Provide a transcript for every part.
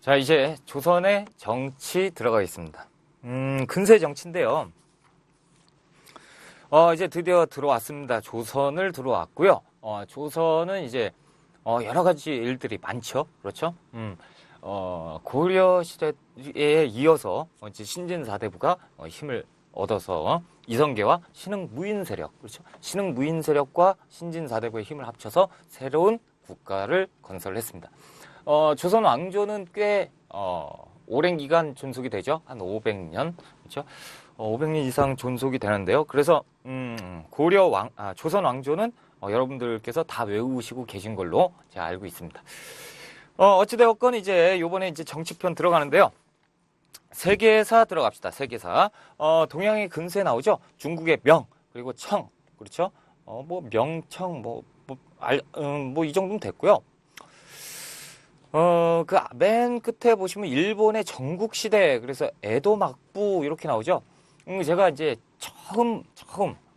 자, 이제 조선의 정치 들어가겠습니다. 근세 정치인데요. 이제 드디어 들어왔습니다. 조선을 들어왔고요. 조선은 이제, 여러 가지 일들이 많죠. 그렇죠? 고려 시대에 이어서 이제 신진사대부가 힘을 얻어서 이성계와 신흥무인 세력, 그렇죠? 신흥무인 세력과 신진사대부의 힘을 합쳐서 새로운 국가를 건설했습니다. 조선 왕조는 꽤 오랜 기간 존속이 되죠. 한 500년, 그렇죠? 500년 이상 존속이 되는데요. 그래서 조선 왕조는 여러분들께서 다 외우시고 계신 걸로 제가 알고 있습니다. 어찌되었건 이제 요번에 이제 정치편 들어가는데요. 세계사 들어갑시다. 세계사. 동양의 근세 나오죠. 중국의 명, 그리고 청, 그렇죠? 명청, 이 정도면 됐고요. 그 맨 끝에 보시면 일본의 전국시대, 그래서 에도 막부 이렇게 나오죠. 제가 이제 처음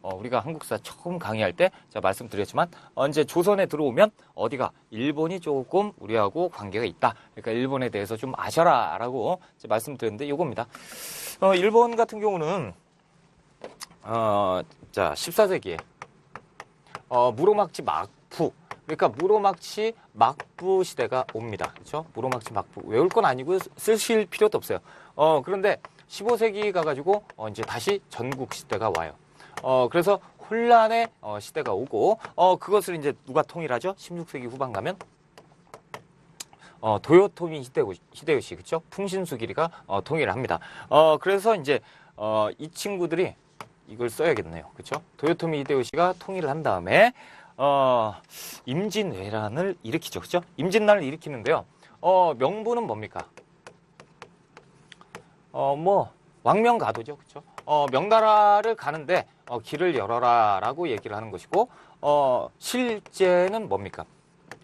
우리가 한국사 처음 강의할 때 제가 말씀드렸지만 이제 조선에 들어오면 어디가 일본이 조금 우리하고 관계가 있다. 그러니까 일본에 대해서 좀 아셔라라고 말씀드렸는데 요겁니다. 일본 같은 경우는 자 14세기에 무로막치 막부, 그러니까 무로막치 막부 시대가 옵니다. 그렇죠? 무로막치 막부 외울 건 아니고 쓰실 필요도 없어요. 그런데 15세기 가가지고 이제 다시 전국 시대가 와요. 그래서 혼란의 시대가 오고 그것을 이제 누가 통일하죠? 16세기 후반 가면 도요토미 히데요시, 그렇죠? 풍신수기리가 통일을 합니다. 그래서 이제 이 친구들이 이걸 써야겠네요. 그렇죠? 도요토미 히데요시가 통일을 한 다음에 임진왜란을 일으키죠. 그렇죠? 임진난을 일으키는데요. 명분은 뭡니까? 왕명가도죠. 그렇죠? 명나라를 가는데 길을 열어라라고 얘기를 하는 것이고 실제는 뭡니까?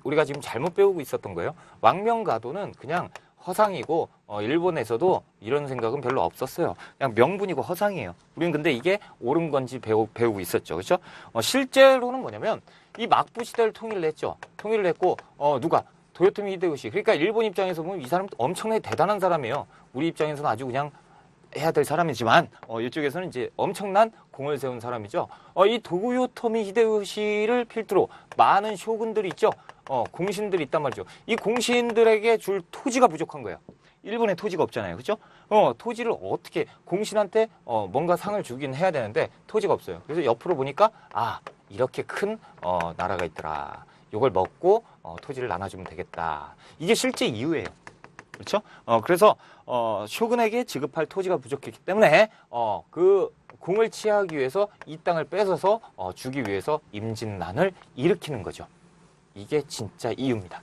우리가 지금 잘못 배우고 있었던 거예요. 왕명가도는 그냥 허상이고 일본에서도 이런 생각은 별로 없었어요. 그냥 명분이고 허상이에요. 우리는 근데 이게 옳은 건지 배우고 있었죠. 그렇죠? 실제로는 뭐냐면 이 막부 시대를 통일을 했죠. 통일을 했고 누가? 도요토미 히데요시. 그러니까 일본 입장에서 보면 이 사람 엄청나게 대단한 사람이에요. 우리 입장에서는 아주 그냥 해야 될 사람이지만 이쪽에서는 이제 엄청난 공을 세운 사람이죠. 이 도요토미 히데요시를 필두로 많은 쇼군들이 있죠. 공신들이 있단 말이죠. 이 공신들에게 줄 토지가 부족한 거예요. 일본에 토지가 없잖아요. 그렇죠? 토지를 어떻게 공신한테 뭔가 상을 주긴 해야 되는데 토지가 없어요. 그래서 옆으로 보니까 이렇게 큰 나라가 있더라. 이걸 먹고 토지를 나눠주면 되겠다. 이게 실제 이유예요. 그렇죠? 그래서 쇼군에게 지급할 토지가 부족했기 때문에 그 공을 취하기 위해서 이 땅을 뺏어서 주기 위해서 임진난을 일으키는 거죠. 이게 진짜 이유입니다.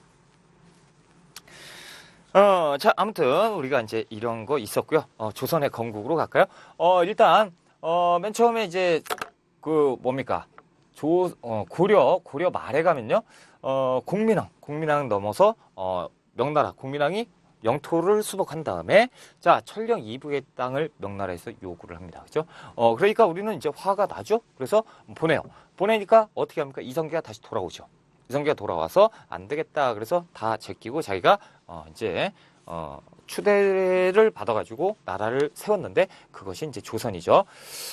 자, 아무튼 우리가 이제 이런 거 있었고요. 조선의 건국으로 갈까요? 일단 맨 처음에 이제 그 뭡니까? 고려 말에 가면요. 공민왕 넘어서 명나라 공민왕이 영토를 수복한 다음에 자 천령 이북의 땅을 명나라에서 요구를 합니다. 그죠? 그러니까 우리는 이제 화가 나죠. 그래서 보내요. 보내니까 어떻게 합니까? 이성계가 다시 돌아오죠. 이성계가 돌아와서 안 되겠다. 그래서 다 제끼고 자기가 이제 추대를 받아가지고 나라를 세웠는데 그것이 이제 조선이죠.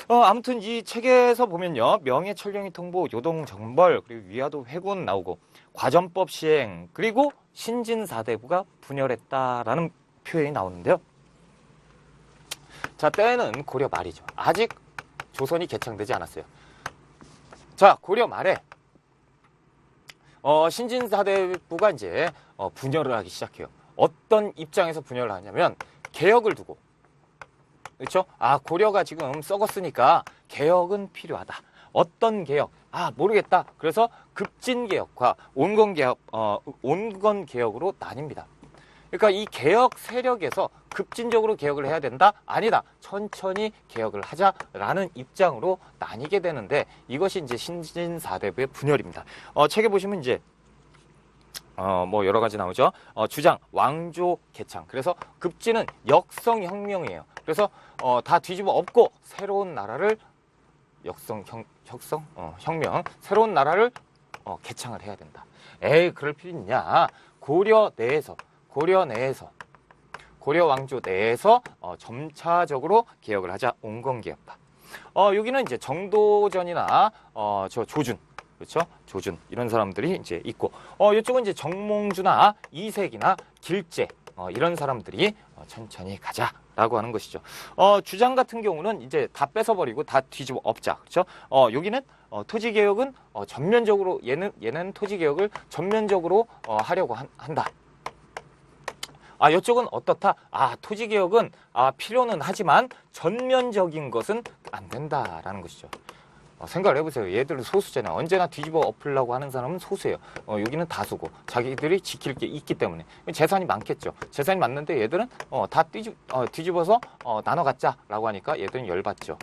아무튼 이 책에서 보면요. 명예 천령이 통보, 요동 정벌, 그리고 위화도 회군 나오고 과전법 시행, 그리고 신진사대부가 분열했다라는 표현이 나오는데요. 자, 때는 고려 말이죠. 아직 조선이 개창되지 않았어요. 자, 고려 말에 신진사대부가 이제 분열을 하기 시작해요. 어떤 입장에서 분열을 하냐면 개혁을 두고, 그렇죠? 고려가 지금 썩었으니까 개혁은 필요하다. 어떤 개혁? 모르겠다. 그래서 급진개혁과 온건개혁으로 나뉩니다. 그러니까 이 개혁 세력에서 급진적으로 개혁을 해야 된다? 아니다. 천천히 개혁을 하자라는 입장으로 나뉘게 되는데 이것이 이제 신진사대부의 분열입니다. 책에 보시면 이제 여러 가지 나오죠. 주장, 왕조 개창. 그래서 급진은 역성혁명이에요. 그래서 다 뒤집어 엎고 새로운 나라를 혁명, 새로운 나라를 개창을 해야 된다. 그럴 필요 있냐? 고려 내에서 고려 왕조 내에서 점차적으로 개혁을 하자 온건개혁파. 여기는 이제 정도전이나 저 조준, 그렇죠? 조준 이런 사람들이 이제 있고, 이쪽은 이제 정몽주나 이색이나 길재 이런 사람들이 천천히 가자라고 하는 것이죠. 주장 같은 경우는 이제 다 뺏어버리고 다 뒤집어 엎자, 그렇죠? 여기는 토지 개혁은 전면적으로 얘는 토지 개혁을 전면적으로 하려고 한다. 이쪽은 어떻다? 토지 개혁은 필요는 하지만 전면적인 것은 안 된다라는 것이죠. 생각을 해보세요. 얘들은 소수잖아요. 언제나 뒤집어 엎으려고 하는 사람은 소수예요. 여기는 다수고 자기들이 지킬 게 있기 때문에 재산이 많겠죠. 재산이 많는데 얘들은 다 뒤집어서 나눠 갖자라고 하니까 얘들은 열받죠.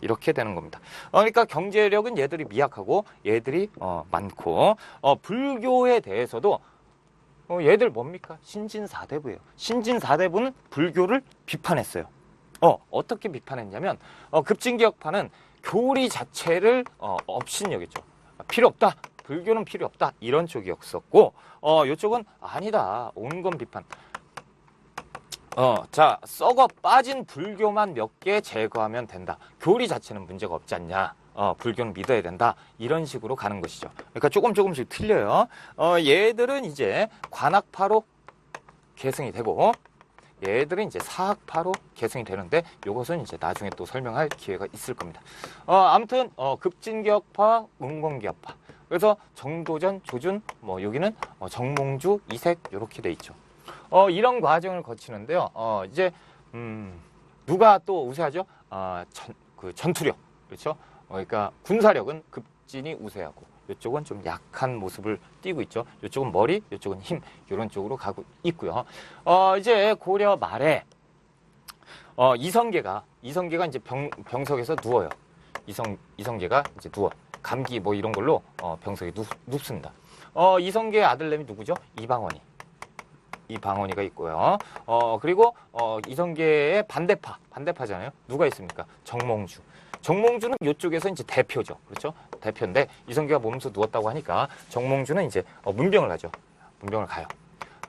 이렇게 되는 겁니다. 그러니까 경제력은 얘들이 미약하고 얘들이 많고, 불교에 대해서도 얘들 뭡니까? 신진사대부예요. 신진사대부는 불교를 비판했어요. 어떻게 비판했냐면 급진개혁파는 교리 자체를 업신여겼죠. 필요 없다. 불교는 필요 없다. 이런 쪽이었었고, 이쪽은 아니다. 온건 비판. 자, 썩어 빠진 불교만 몇 개 제거하면 된다. 교리 자체는 문제가 없지 않냐. 불교는 믿어야 된다. 이런 식으로 가는 것이죠. 그러니까 조금씩 틀려요. 얘들은 이제 관학파로 계승이 되고, 얘들은 이제 사학파로 계승이 되는데, 이것은 이제 나중에 또 설명할 기회가 있을 겁니다. 아무튼 급진개혁파, 온건개혁파. 그래서 정도전, 조준, 여기는 정몽주, 이색 이렇게 돼 있죠. 이런 과정을 거치는데요. 이제 누가 또 우세하죠? 전투력, 그렇죠? 그러니까 군사력은 급진이 우세하고, 이쪽은 좀 약한 모습을 띠고 있죠. 이쪽은 머리, 이쪽은 힘, 이런 쪽으로 가고 있고요. 이제 고려 말에 이성계가 이제 병석에서 누워요. 이성계가 이제 누워. 감기 이런 걸로 병석에 눕습니다. 이성계의 아들내미 누구죠? 이방원이가 있고요. 그리고 이성계의 반대파잖아요. 누가 있습니까? 정몽주는 이쪽에서 이제 대표죠. 그렇죠? 대표인데 이성계가 몸에서 누웠다고 하니까 정몽주는 이제 문병을 하죠. 문병을 가요.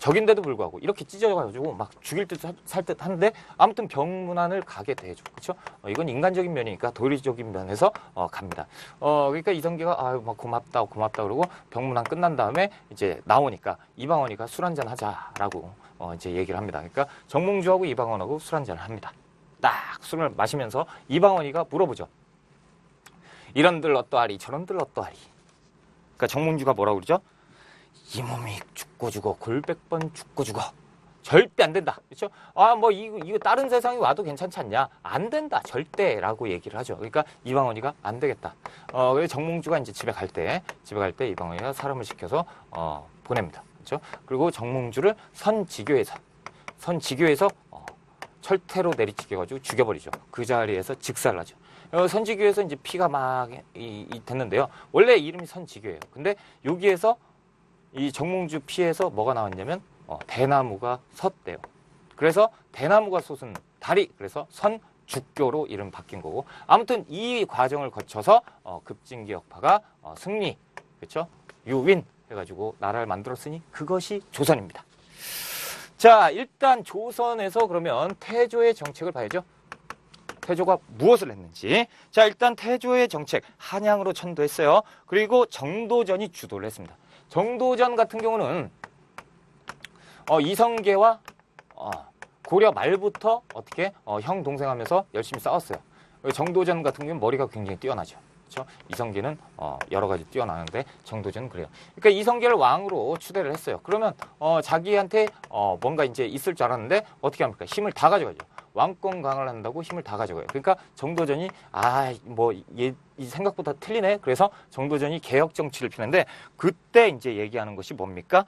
적인데도 불구하고 이렇게 찢어져가지고 막 죽일 듯 살 듯 하는데 아무튼 병문안을 가게 되죠. 그렇죠? 이건 인간적인 면이니까 도리적인 면에서 갑니다. 그러니까 이성계가 막 고맙다 그러고 병문안 끝난 다음에 이제 나오니까 이방원이가 술 한잔 하자라고 이제 얘기를 합니다. 그러니까 정몽주하고 이방원하고 술 한잔을 합니다. 딱 술을 마시면서 이방원이가 물어보죠. 이런들 어떠하리 저런들 어떠하리. 그러니까 정몽주가 뭐라고 그러죠? 이 몸이 죽고 골백번 죽고 절대 안 된다. 그렇죠? 이거 다른 세상이 와도 괜찮지 않냐? 안 된다. 절대라고 얘기를 하죠. 그러니까 이방원이가 안 되겠다. 그래서 정몽주가 이제 집에 갈 때 이방원이가 사람을 시켜서 보냅니다. 그렇죠? 그리고 정몽주를 선지교에서 철퇴로 내리치게 죽여버리죠. 그 자리에서 직살하죠. 선지교에서 이제 피가 막 됐는데요. 원래 이름이 선지교예요. 근데 여기에서 이 정몽주 피에서 뭐가 나왔냐면 대나무가 섰대요. 그래서 대나무가 솟은 다리, 그래서 선죽교로 이름 바뀐 거고, 아무튼 이 과정을 거쳐서 급진개혁파가 승리, 그렇죠? 유윈 해가지고 나라를 만들었으니 그것이 조선입니다. 자, 일단 조선에서 그러면 태조의 정책을 봐야죠. 태조가 무엇을 했는지. 자, 일단 태조의 정책, 한양으로 천도했어요. 그리고 정도전이 주도를 했습니다. 정도전 같은 경우는 이성계와 고려 말부터 어떻게 형 동생하면서 열심히 싸웠어요. 정도전 같은 경우는 머리가 굉장히 뛰어나죠. 그렇죠? 이성계는 여러 가지 뛰어나는데 정도전은 그래요. 그러니까 이성계를 왕으로 추대를 했어요. 그러면 자기한테 뭔가 이제 있을 줄 알았는데 어떻게 합니까? 힘을 다 가져가죠. 왕권 강을 한다고 힘을 다 가져가요. 그러니까 정도전이 얘 생각보다 틀리네. 그래서 정도전이 개혁 정치를 피는데, 그때 이제 얘기하는 것이 뭡니까?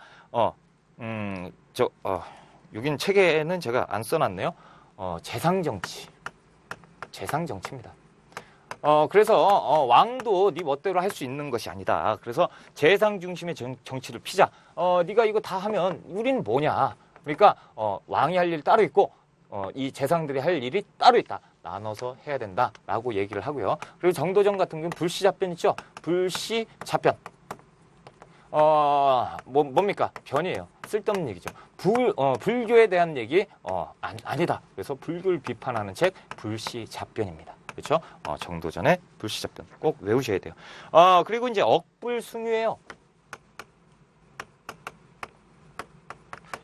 여긴 책에는 제가 안 써놨네요. 재상정치입니다. 그래서 왕도 네 멋대로 할 수 있는 것이 아니다. 그래서 재상 중심의 정치를 피자. 네가 이거 다 하면 우리는 뭐냐? 그러니까 왕이 할 일 따로 있고 이 재상들이 할 일이 따로 있다. 나눠서 해야 된다라고 얘기를 하고요. 그리고 정도전 같은 경우는 불시잡변 있죠. 불시잡변. 뭡니까? 변이에요. 쓸데없는 얘기죠. 불교에 대한 얘기, 아니다. 그래서 불교를 비판하는 책, 불시잡변입니다. 그렇죠? 정도전의 불시잡변 꼭 외우셔야 돼요. 그리고 이제 억불숭유예요.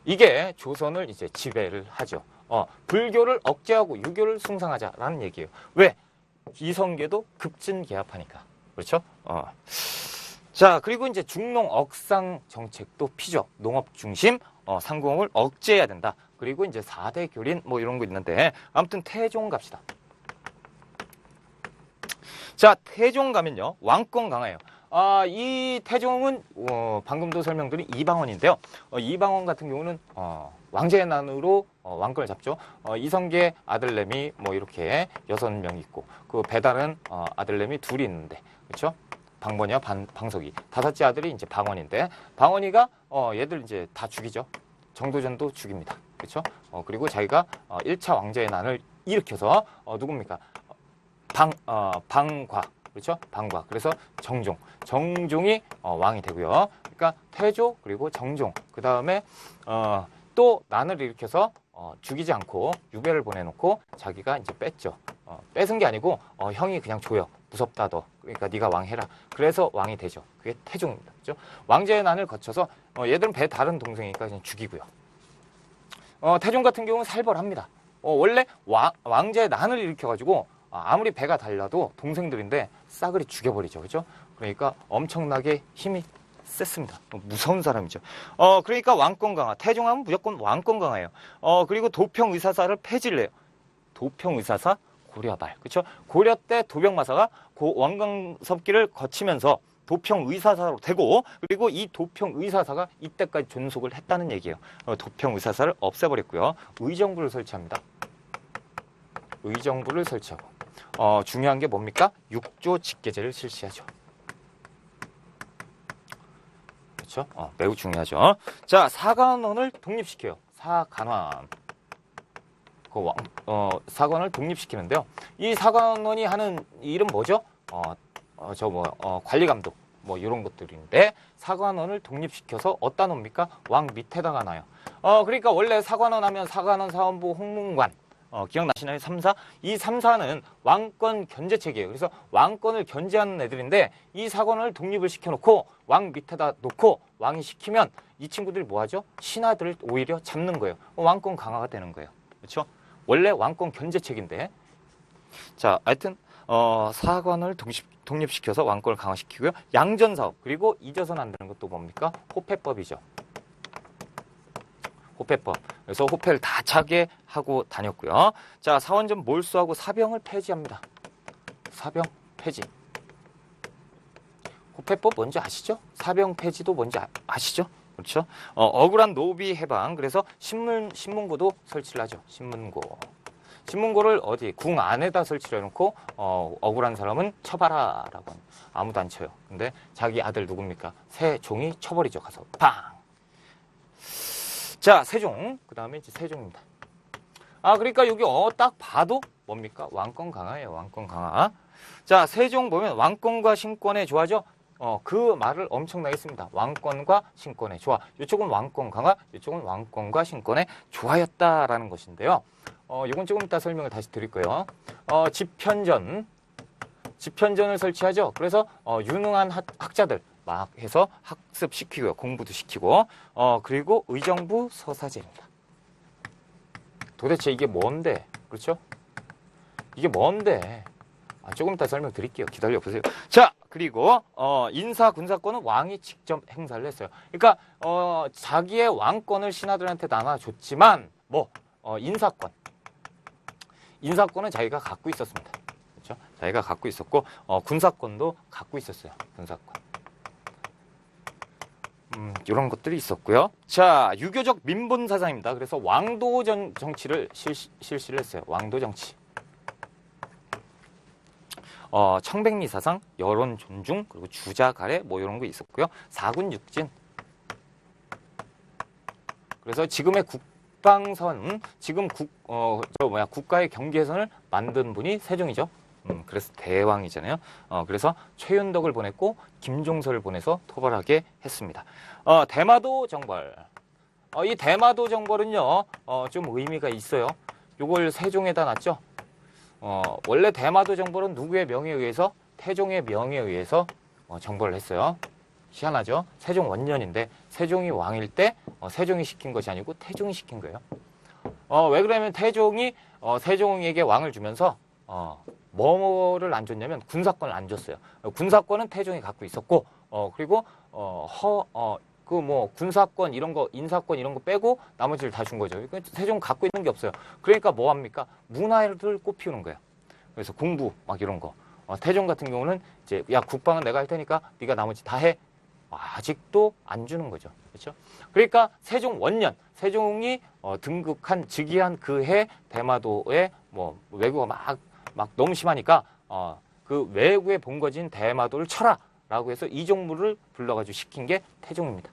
이게 조선을 이제 지배를 하죠. 불교를 억제하고 유교를 숭상하자라는 얘기예요. 왜? 이성계도 급진개합하니까. 그렇죠? 자, 그리고 이제 중농 억상 정책도 피죠. 농업 중심 상공을 억제해야 된다. 그리고 이제 4대 교린 뭐 이런 거 있는데 아무튼 태종 갑시다. 자, 태종 가면요. 왕권 강화예요. 이 태종은 방금도 설명드린 이방원인데요. 이방원 같은 경우는 왕제의 난으로 왕권을 잡죠. 이성계 아들내미 뭐 이렇게 6명 있고 그 배다른 아들내미 둘이 있는데 그렇죠? 방번이와 방석이 다섯째 아들이 이제 방원인데 방원이가 얘들 이제 다 죽이죠. 정도전도 죽입니다. 그렇죠? 그리고 자기가 1차 왕제의 난을 일으켜서 누굽니까? 방과 그렇죠? 방과. 그래서 정종이 왕이 되고요. 그러니까 태조 그리고 정종. 그 다음에 또 난을 일으켜서 죽이지 않고 유배를 보내놓고 자기가 이제 뺐죠. 뺏은 게 아니고 형이 그냥 줘요. 무섭다 너. 그러니까 네가 왕해라. 그래서 왕이 되죠. 그게 태종입니다. 그렇죠? 왕제의 난을 거쳐서 얘들은 배 다른 동생이니까 그냥 죽이고요. 태종 같은 경우는 살벌합니다. 원래 왕제의 난을 일으켜가지고 아무리 배가 달라도 동생들인데 싸그리 죽여버리죠. 그렇죠? 그러니까 엄청나게 힘이 셌습니다. 무서운 사람이죠. 그러니까 왕권 강화. 태종하면 무조건 왕권 강화예요. 그리고 도평의사사를 폐지를 해요. 도평의사사 고려발. 그렇죠? 고려 때 도병마사가 원광섭기를 거치면서 도평의사사로 되고 그리고 이 도평의사사가 이때까지 존속을 했다는 얘기예요. 도평의사사를 없애버렸고요. 의정부를 설치합니다. 의정부를 설치하고 중요한 게 뭡니까? 육조 직계제를 실시하죠. 그렇죠? 매우 중요하죠. 자, 사관원을 독립시켜요. 사관원. 사관원을 독립시키는데요. 이 사관원이 하는 일은 뭐죠? 관리감독 뭐 이런 것들인데 사관원을 독립시켜서 어디다 놓습니까? 왕 밑에다가 놔요. 그러니까 원래 사관원 하면 사관원, 사원부, 홍문관 기억나시나요? 3사? 이 3사는 왕권 견제책이에요. 그래서 왕권을 견제하는 애들인데 이 사관원을 독립을 시켜놓고 왕 밑에다 놓고 왕이 시키면 이 친구들이 뭐하죠? 신하들을 오히려 잡는 거예요. 왕권 강화가 되는 거예요. 그렇죠? 원래 왕권 견제책인데 자, 하여튼 사관을 독립시켜서 왕권을 강화시키고요. 양전사업 그리고 잊어서는 안 되는 것도 뭡니까? 호패법이죠. 호패법. 그래서 호패를 다 차게 하고 다녔고요. 자, 사원전 몰수하고 사병을 폐지합니다. 사병 폐지. 호패법 뭔지 아시죠? 사병 폐지도 뭔지 아시죠? 그렇죠? 억울한 노비 해방. 그래서 신문고도 설치를 하죠. 신문고를 어디 궁 안에다 설치를 해놓고 억울한 사람은 쳐봐라라고 아무도 안 쳐요. 근데 자기 아들 누굽니까? 세종이 쳐버리죠. 가서 팡. 자, 세종. 그 다음에 이제 세종입니다. 그러니까 여기 딱 봐도 뭡니까? 왕권 강화예요. 왕권 강화. 자, 세종 보면 왕권과 신권의 조화죠. 그 말을 엄청나게 씁니다. 왕권과 신권의 조화. 이쪽은 왕권 강화, 이쪽은 왕권과 신권의 조화였다라는 것인데요. 이건 조금 이따 설명을 다시 드릴 거예요. 집현전을 설치하죠. 그래서 유능한 학자들 막 해서 학습시키고요. 공부도 시키고 그리고 의정부 서사제입니다. 도대체 이게 뭔데? 그렇죠? 이게 뭔데? 조금 이따 설명드릴게요. 기다려보세요. 자, 그리고 인사 군사권은 왕이 직접 행사를 했어요. 그러니까 자기의 왕권을 신하들한테 나눠줬지만 인사권은 자기가 갖고 있었습니다. 그렇죠? 자기가 갖고 있었고 군사권도 갖고 있었어요. 군사권. 이런 것들이 있었고요. 자, 유교적 민본 사상입니다. 그래서 왕도 정치를 실시를 했어요. 왕도 정치. 청백리 사상, 여론 존중, 그리고 주자 가래 뭐 이런 거 있었고요. 사군 육진. 그래서 지금의 국방선, 지금 국가의 경계선을 만든 분이 세종이죠. 그래서 대왕이잖아요. 그래서 최윤덕을 보냈고 김종서를 보내서 토벌하게 했습니다. 대마도 정벌. 이 대마도 정벌은요, 좀 의미가 있어요. 요걸 세종에다 놨죠. 원래 대마도 정벌은 누구의 명에 의해서? 태종의 명에 의해서 정벌을 했어요. 희한하죠? 세종 원년인데 세종이 왕일 때 세종이 시킨 것이 아니고 태종이 시킨 거예요. 왜 그러냐면 태종이 세종에게 왕을 주면서 뭐를 안 줬냐면 군사권을 안 줬어요. 군사권은 태종이 갖고 있었고 그리고 그 뭐 군사권 이런 거 인사권 이런 거 빼고 나머지를 다 준 거죠. 그러니까 세종 갖고 있는 게 없어요. 그러니까 뭐 합니까? 문화를 꽃피우는 거예요. 그래서 공부 막 이런 거. 태종 같은 경우는 이제 야 국방은 내가 할 테니까 네가 나머지 다 해. 아직도 안 주는 거죠. 그렇죠? 그러니까 세종 원년 세종이 등극한 즉위한 그 해 대마도에 뭐 왜구가 막 너무 심하니까 그 왜구의 본거지인 대마도를 쳐라라고 해서 이종무를 불러가지고 시킨 게 태종입니다.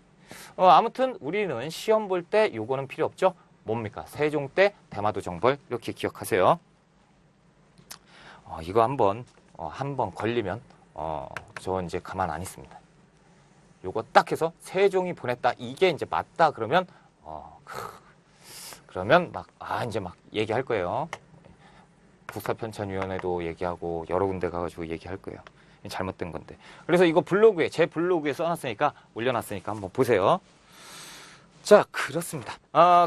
아무튼 우리는 시험 볼 때 요거는 필요 없죠. 뭡니까? 세종 때 대마도 정벌 이렇게 기억하세요. 이거 한번 걸리면 저 이제 가만 안 있습니다. 요거 딱 해서 세종이 보냈다 이게 이제 맞다 그러면 그러면 이제 막 얘기할 거예요. 국사편찬위원회도 얘기하고 여러 군데 가가지고 얘기할 거예요. 잘못된 건데. 그래서 이거 제 블로그에 써놨으니까 올려놨으니까 한번 보세요. 자, 그렇습니다.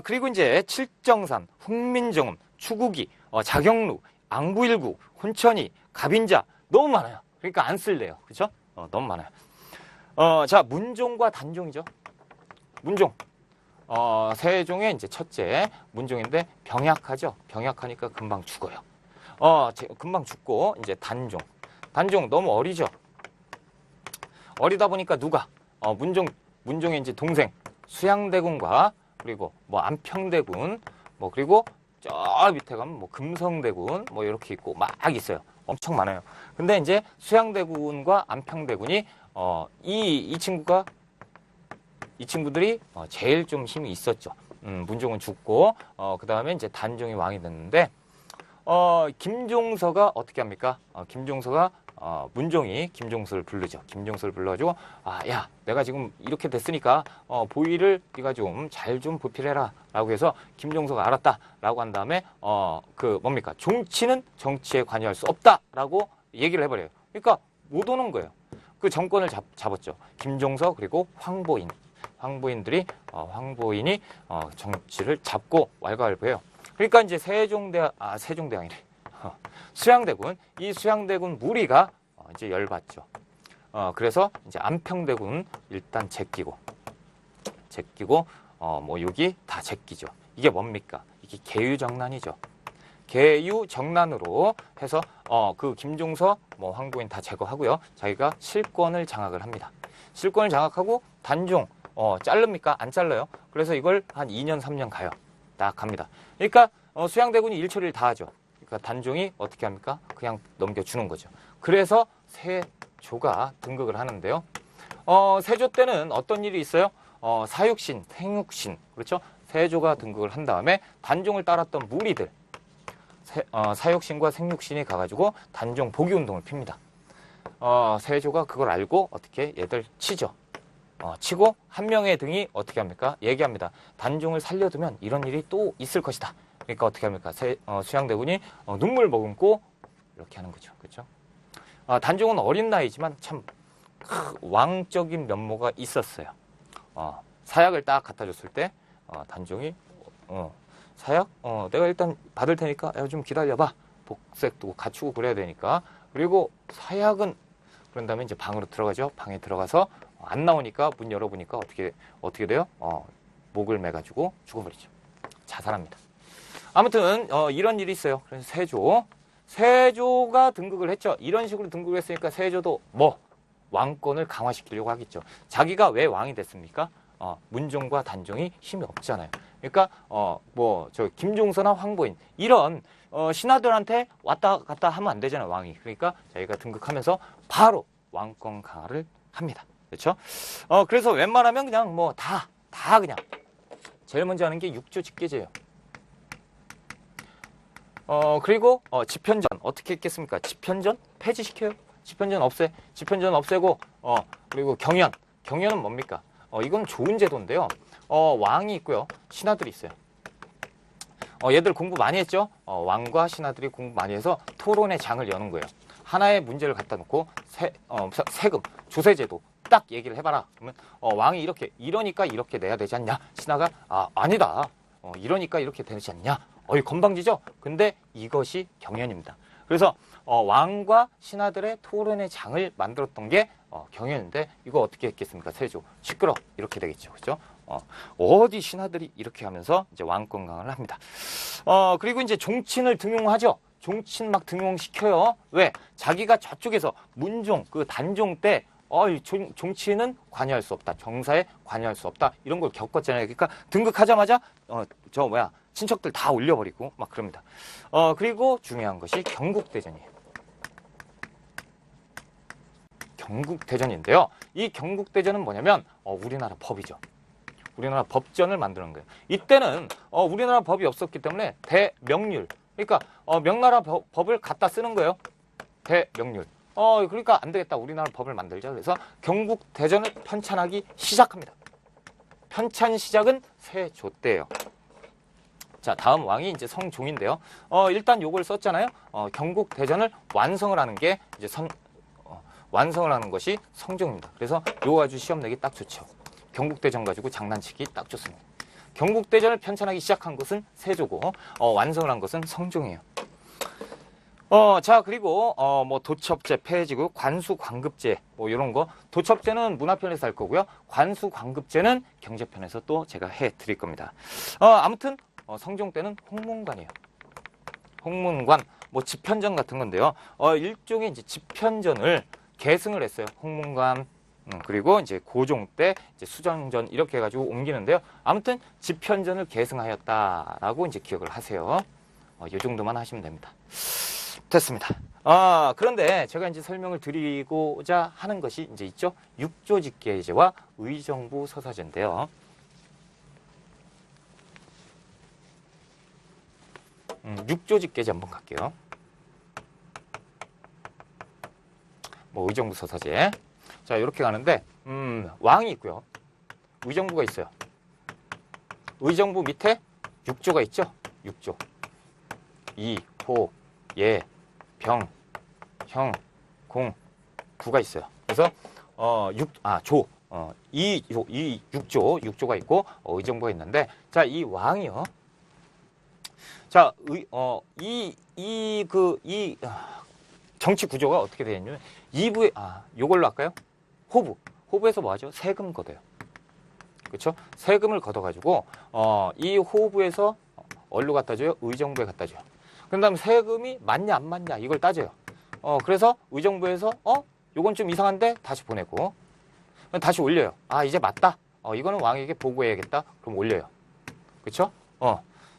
그리고 이제 칠정산, 훈민정음, 추구기, 자경루, 앙부일구, 혼천이, 갑인자 너무 많아요. 그러니까 안 쓸래요. 그렇죠? 너무 많아요. 자, 문종과 단종이죠. 문종. 세종의 이제 첫째 문종인데 병약하죠. 병약하니까 금방 죽어요. 금방 죽고 이제 단종. 단종 너무 어리죠. 어리다 보니까 누가 문종의 이제 동생 수양대군과 그리고 뭐 안평대군 뭐 그리고 저 밑에 가면 뭐 금성대군 뭐 이렇게 있고 막 있어요. 엄청 많아요. 근데 이제 수양대군과 안평대군이 이 친구들이 제일 좀 힘이 있었죠. 문종은 죽고 그 다음에 이제 단종이 왕이 됐는데 김종서가 어떻게 합니까? 김종서가 문종이 김종서를 부르죠. 김종서를 불러가지고 야 내가 지금 이렇게 됐으니까 보위를 네가 좀 잘 좀 보필해라 라고 해서 김종서가 알았다 라고 한 다음에 뭡니까? 종치는 정치에 관여할 수 없다 라고 얘기를 해버려요. 그러니까 못 오는 거예요. 그 정권을 잡았죠. 김종서 그리고 황보인이 정치를 잡고 왈가왈부해요. 그러니까 이제 세종대왕이래. 수양대군, 이 수양대군 무리가 이제 열받죠. 그래서 이제 안평대군 일단 제끼고 뭐 여기 다 제끼죠. 이게 뭡니까? 이게 계유정난이죠. 계유정난으로 해서 그 김종서, 뭐 황보인 다 제거하고요. 자기가 실권을 장악을 합니다. 실권을 장악하고 단종 자릅니까? 안 잘라요. 그래서 이걸 한 2년 3년 가요. 딱 갑니다. 그러니까 수양대군이 일처리를 다 하죠. 그러니까 단종이 어떻게 합니까? 그냥 넘겨주는 거죠. 그래서 세조가 등극을 하는데요. 세조 때는 어떤 일이 있어요? 사육신, 생육신, 그렇죠? 세조가 등극을 한 다음에 단종을 따랐던 무리들, 사육신과 생육신이 가가지고 단종 복위 운동을 핍니다. 세조가 그걸 알고 어떻게 얘들 치죠. 치고 한 명의 등이 어떻게 합니까? 얘기합니다. 단종을 살려두면 이런 일이 또 있을 것이다. 그러니까 어떻게 합니까? 수양대군이 눈물 머금고 이렇게 하는 거죠. 그렇죠? 단종은 어린 나이지만 참 왕적인 면모가 있었어요. 사약을 딱 갖다 줬을 때 단종이 사약? 내가 일단 받을 테니까 좀 기다려봐. 복색도 갖추고 그래야 되니까. 그리고 사약은 그런 다음에 이제 방으로 들어가죠. 방에 들어가서 안 나오니까 문 열어보니까 어떻게 돼요? 목을 매가지고 죽어버리죠. 자살합니다. 아무튼 이런 일이 있어요. 그래서 세조가 등극을 했죠. 이런 식으로 등극을 했으니까 세조도 왕권을 강화시키려고 하겠죠. 자기가 왜 왕이 됐습니까? 문종과 단종이 힘이 없잖아요. 그러니까 김종서나 황보인 이런 신하들한테 왔다 갔다 하면 안 되잖아요. 왕이. 그러니까 자기가 등극하면서 바로 왕권 강화를 합니다. 그렇죠? 그래서 웬만하면 그냥 다 그냥 제일 먼저 하는 게 육조 직계제예요. 그리고 집현전 어떻게 했겠습니까? 집현전 폐지시켜요. 집현전 없애고 그리고 경연은 뭡니까? 이건 좋은 제도인데요. 왕이 있고요. 신하들이 있어요. 얘들 공부 많이 했죠? 왕과 신하들이 공부 많이 해서 토론의 장을 여는 거예요. 하나의 문제를 갖다 놓고 세금, 조세제도 딱 얘기를 해봐라. 그러면 왕이 이러니까 이렇게 내야 되지 않냐? 신하가 아니다. 이러니까 이렇게 되지 않냐? 건방지죠? 근데 이것이 경연입니다. 그래서 왕과 신하들의 토론의 장을 만들었던 게 경연인데 이거 어떻게 했겠습니까? 세조 시끄러 이렇게 되겠죠, 그렇죠? 어디 신하들이 이렇게 하면서 이제 왕권 강화를 합니다. 그리고 이제 종친을 등용하죠. 종친 막 등용시켜요. 왜? 자기가 저쪽에서 문종 그 단종 때 종친은 관여할 수 없다. 정사에 관여할 수 없다. 이런 걸 겪었잖아요. 그러니까 등극하자마자 친척들 다 올려버리고 막 그럽니다. 그리고 중요한 것이 경국대전이에요. 경국대전인데요. 이 경국대전은 뭐냐면 우리나라 법이죠. 우리나라 법전을 만드는 거예요. 이때는 우리나라 법이 없었기 때문에 대명률. 그러니까 명나라 법을 갖다 쓰는 거예요. 대명률. 그러니까 안 되겠다. 우리나라 법을 만들자. 그래서 경국대전을 편찬하기 시작합니다. 편찬 시작은 세조 때예요. 자, 다음 왕이 이제 성종인데요. 일단 요걸 썼잖아요. 경국대전을 완성을 하는 게 이제 완성을 하는 것이 성종입니다. 그래서 요거 아주 시험 내기 딱 좋죠. 경국대전 가지고 장난치기 딱 좋습니다. 경국대전을 편찬하기 시작한 것은 세조고 완성을 한 것은 성종이에요. 자, 그리고 뭐 도첩제 폐지고 관수관급제 뭐 이런 거. 도첩제는 문화편에서 할 거고요. 관수관급제는 경제편에서 또 제가 해 드릴 겁니다. 아무튼 성종 때는 홍문관이에요. 홍문관 뭐 집현전 같은 건데요. 일종의 이제 집현전을 계승을 했어요. 홍문관. 그리고 이제 고종 때 이제 수정전 이렇게 해가지고 옮기는데요. 아무튼 집현전을 계승하였다라고 이제 기억을 하세요. 이 정도만 하시면 됩니다. 됐습니다. 그런데 제가 이제 설명을 드리고자 하는 것이 이제 있죠. 육조직계제와 의정부 서사제인데요. 육조직계제 한번 갈게요. 뭐 의정부 서사제. 자, 이렇게 가는데 왕이 있고요. 의정부가 있어요. 의정부 밑에 육조가 있죠. 육조. 이, 호, 예, 병, 형, 공, 부가 있어요. 그래서 이 육조가 있고 의정부가 있는데, 자, 이 왕이요. 자, 정치 구조가 어떻게 되어 있냐면 이부에 요걸로 할까요? 호부에서 뭐 하죠? 세금 걷어요. 그렇죠? 세금을 걷어가지고 이 호부에서 어디로 갖다 줘요? 의정부에 갖다 줘요. 그 다음에 세금이 맞냐 안 맞냐 이걸 따져요. 그래서 의정부에서 요건 좀 이상한데 다시 보내고 다시 올려요. 이제 맞다. 이거는 왕에게 보고해야겠다. 그럼 올려요. 그렇죠?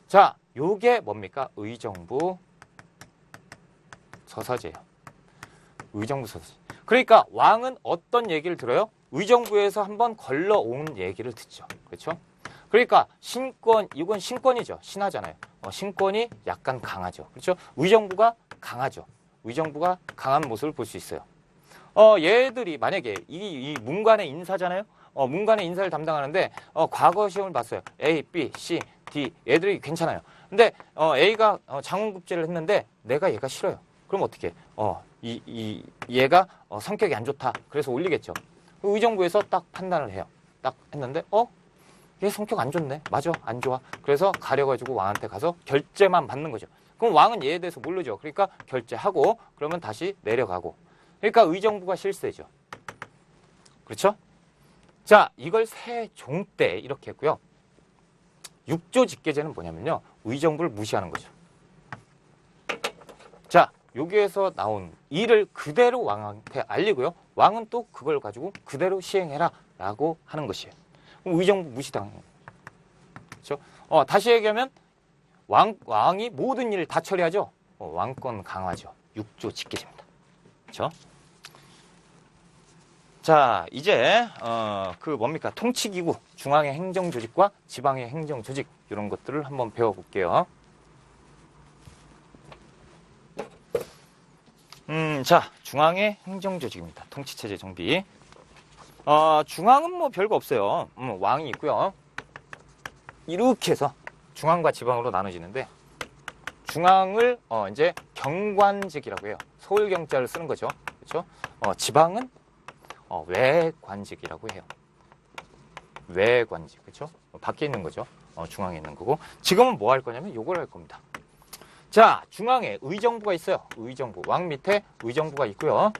자, 요게 뭡니까? 의정부 서사제예요. 의정부 서사제. 그러니까 왕은 어떤 얘기를 들어요? 의정부에서 한번 걸러온 얘기를 듣죠. 그렇죠? 그러니까 이건 신권이죠. 신하잖아요. 신권이 약간 강하죠. 그렇죠? 의정부가 강하죠. 의정부가 강한 모습을 볼 수 있어요. 얘들이 만약에 이 문관의 인사잖아요. 문관의 인사를 담당하는데 과거 시험을 봤어요. A, B, C, D 얘들이 괜찮아요. 근데 A가 장원급제를 했는데 내가 얘가 싫어요. 그럼 어떻게? 얘가 성격이 안 좋다. 그래서 올리겠죠. 의정부에서 딱 판단을 해요. 딱 했는데 얘 성격 안 좋네. 맞아, 안 좋아. 그래서 가려가지고 왕한테 가서 결제만 받는 거죠. 그럼 왕은 얘에 대해서 모르죠. 그러니까 결제하고 그러면 다시 내려가고. 그러니까 의정부가 실세죠. 그렇죠? 자, 이걸 세종 때 이렇게 했고요. 육조직계제는 뭐냐면요. 의정부를 무시하는 거죠. 자, 여기에서 나온 일을 그대로 왕한테 알리고요. 왕은 또 그걸 가지고 그대로 시행해라 라고 하는 것이에요. 그럼 의정부 무시당해요. 그렇죠? 다시 얘기하면 왕이 모든 일을 다 처리하죠. 왕권 강화죠. 육조직계제입니다. 그렇죠? 자, 이제 뭡니까? 통치기구, 중앙의 행정조직과 지방의 행정조직 이런 것들을 한번 배워볼게요. 자, 중앙의 행정조직입니다. 통치체제 정비. 중앙은 뭐 별거 없어요. 왕이 있고요. 이렇게 해서 중앙과 지방으로 나눠지는데, 중앙을 이제 경관직이라고 해요. 서울경자를 쓰는 거죠. 그렇죠? 지방은 외관직이라고 해요. 외관직. 그렇죠? 밖에 있는 거죠. 중앙에 있는 거고. 지금은 뭐 할 거냐면 요걸 할 겁니다. 자, 중앙에 의정부가 있어요. 의정부. 왕 밑에 의정부가 있고요.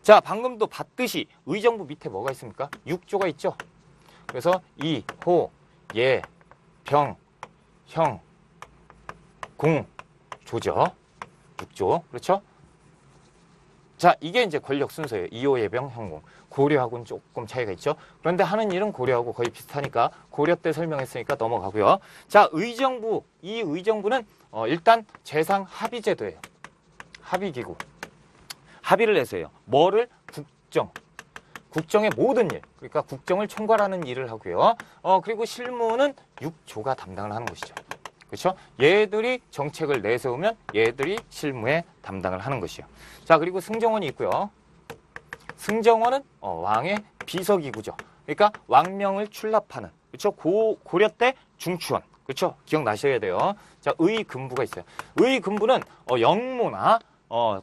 자, 방금도 봤듯이 의정부 밑에 뭐가 있습니까? 6조가 있죠. 그래서 이, 호, 예, 병, 형, 공, 조죠. 6조. 그렇죠? 자, 이게 이제 권력 순서예요. 이호, 예병, 형공. 고려하고는 조금 차이가 있죠. 그런데 하는 일은 고려하고 거의 비슷하니까 고려 때 설명했으니까 넘어가고요. 자, 의정부. 이 의정부는 일단 재상 합의제도예요. 합의기구. 합의를 해서 해요. 뭐를? 국정. 국정의 모든 일. 그러니까 국정을 총괄하는 일을 하고요. 그리고 실무는 6조가 담당을 하는 것이죠. 그렇죠? 얘들이 정책을 내세우면 얘들이 실무에 담당을 하는 것이요. 자, 그리고 승정원이 있고요. 승정원은 왕의 비서기구죠. 그러니까 왕명을 출납하는. 그렇죠? 고려 때 중추원. 그렇죠? 기억나셔야 돼요. 자, 의금부가 있어요. 의금부는 영모나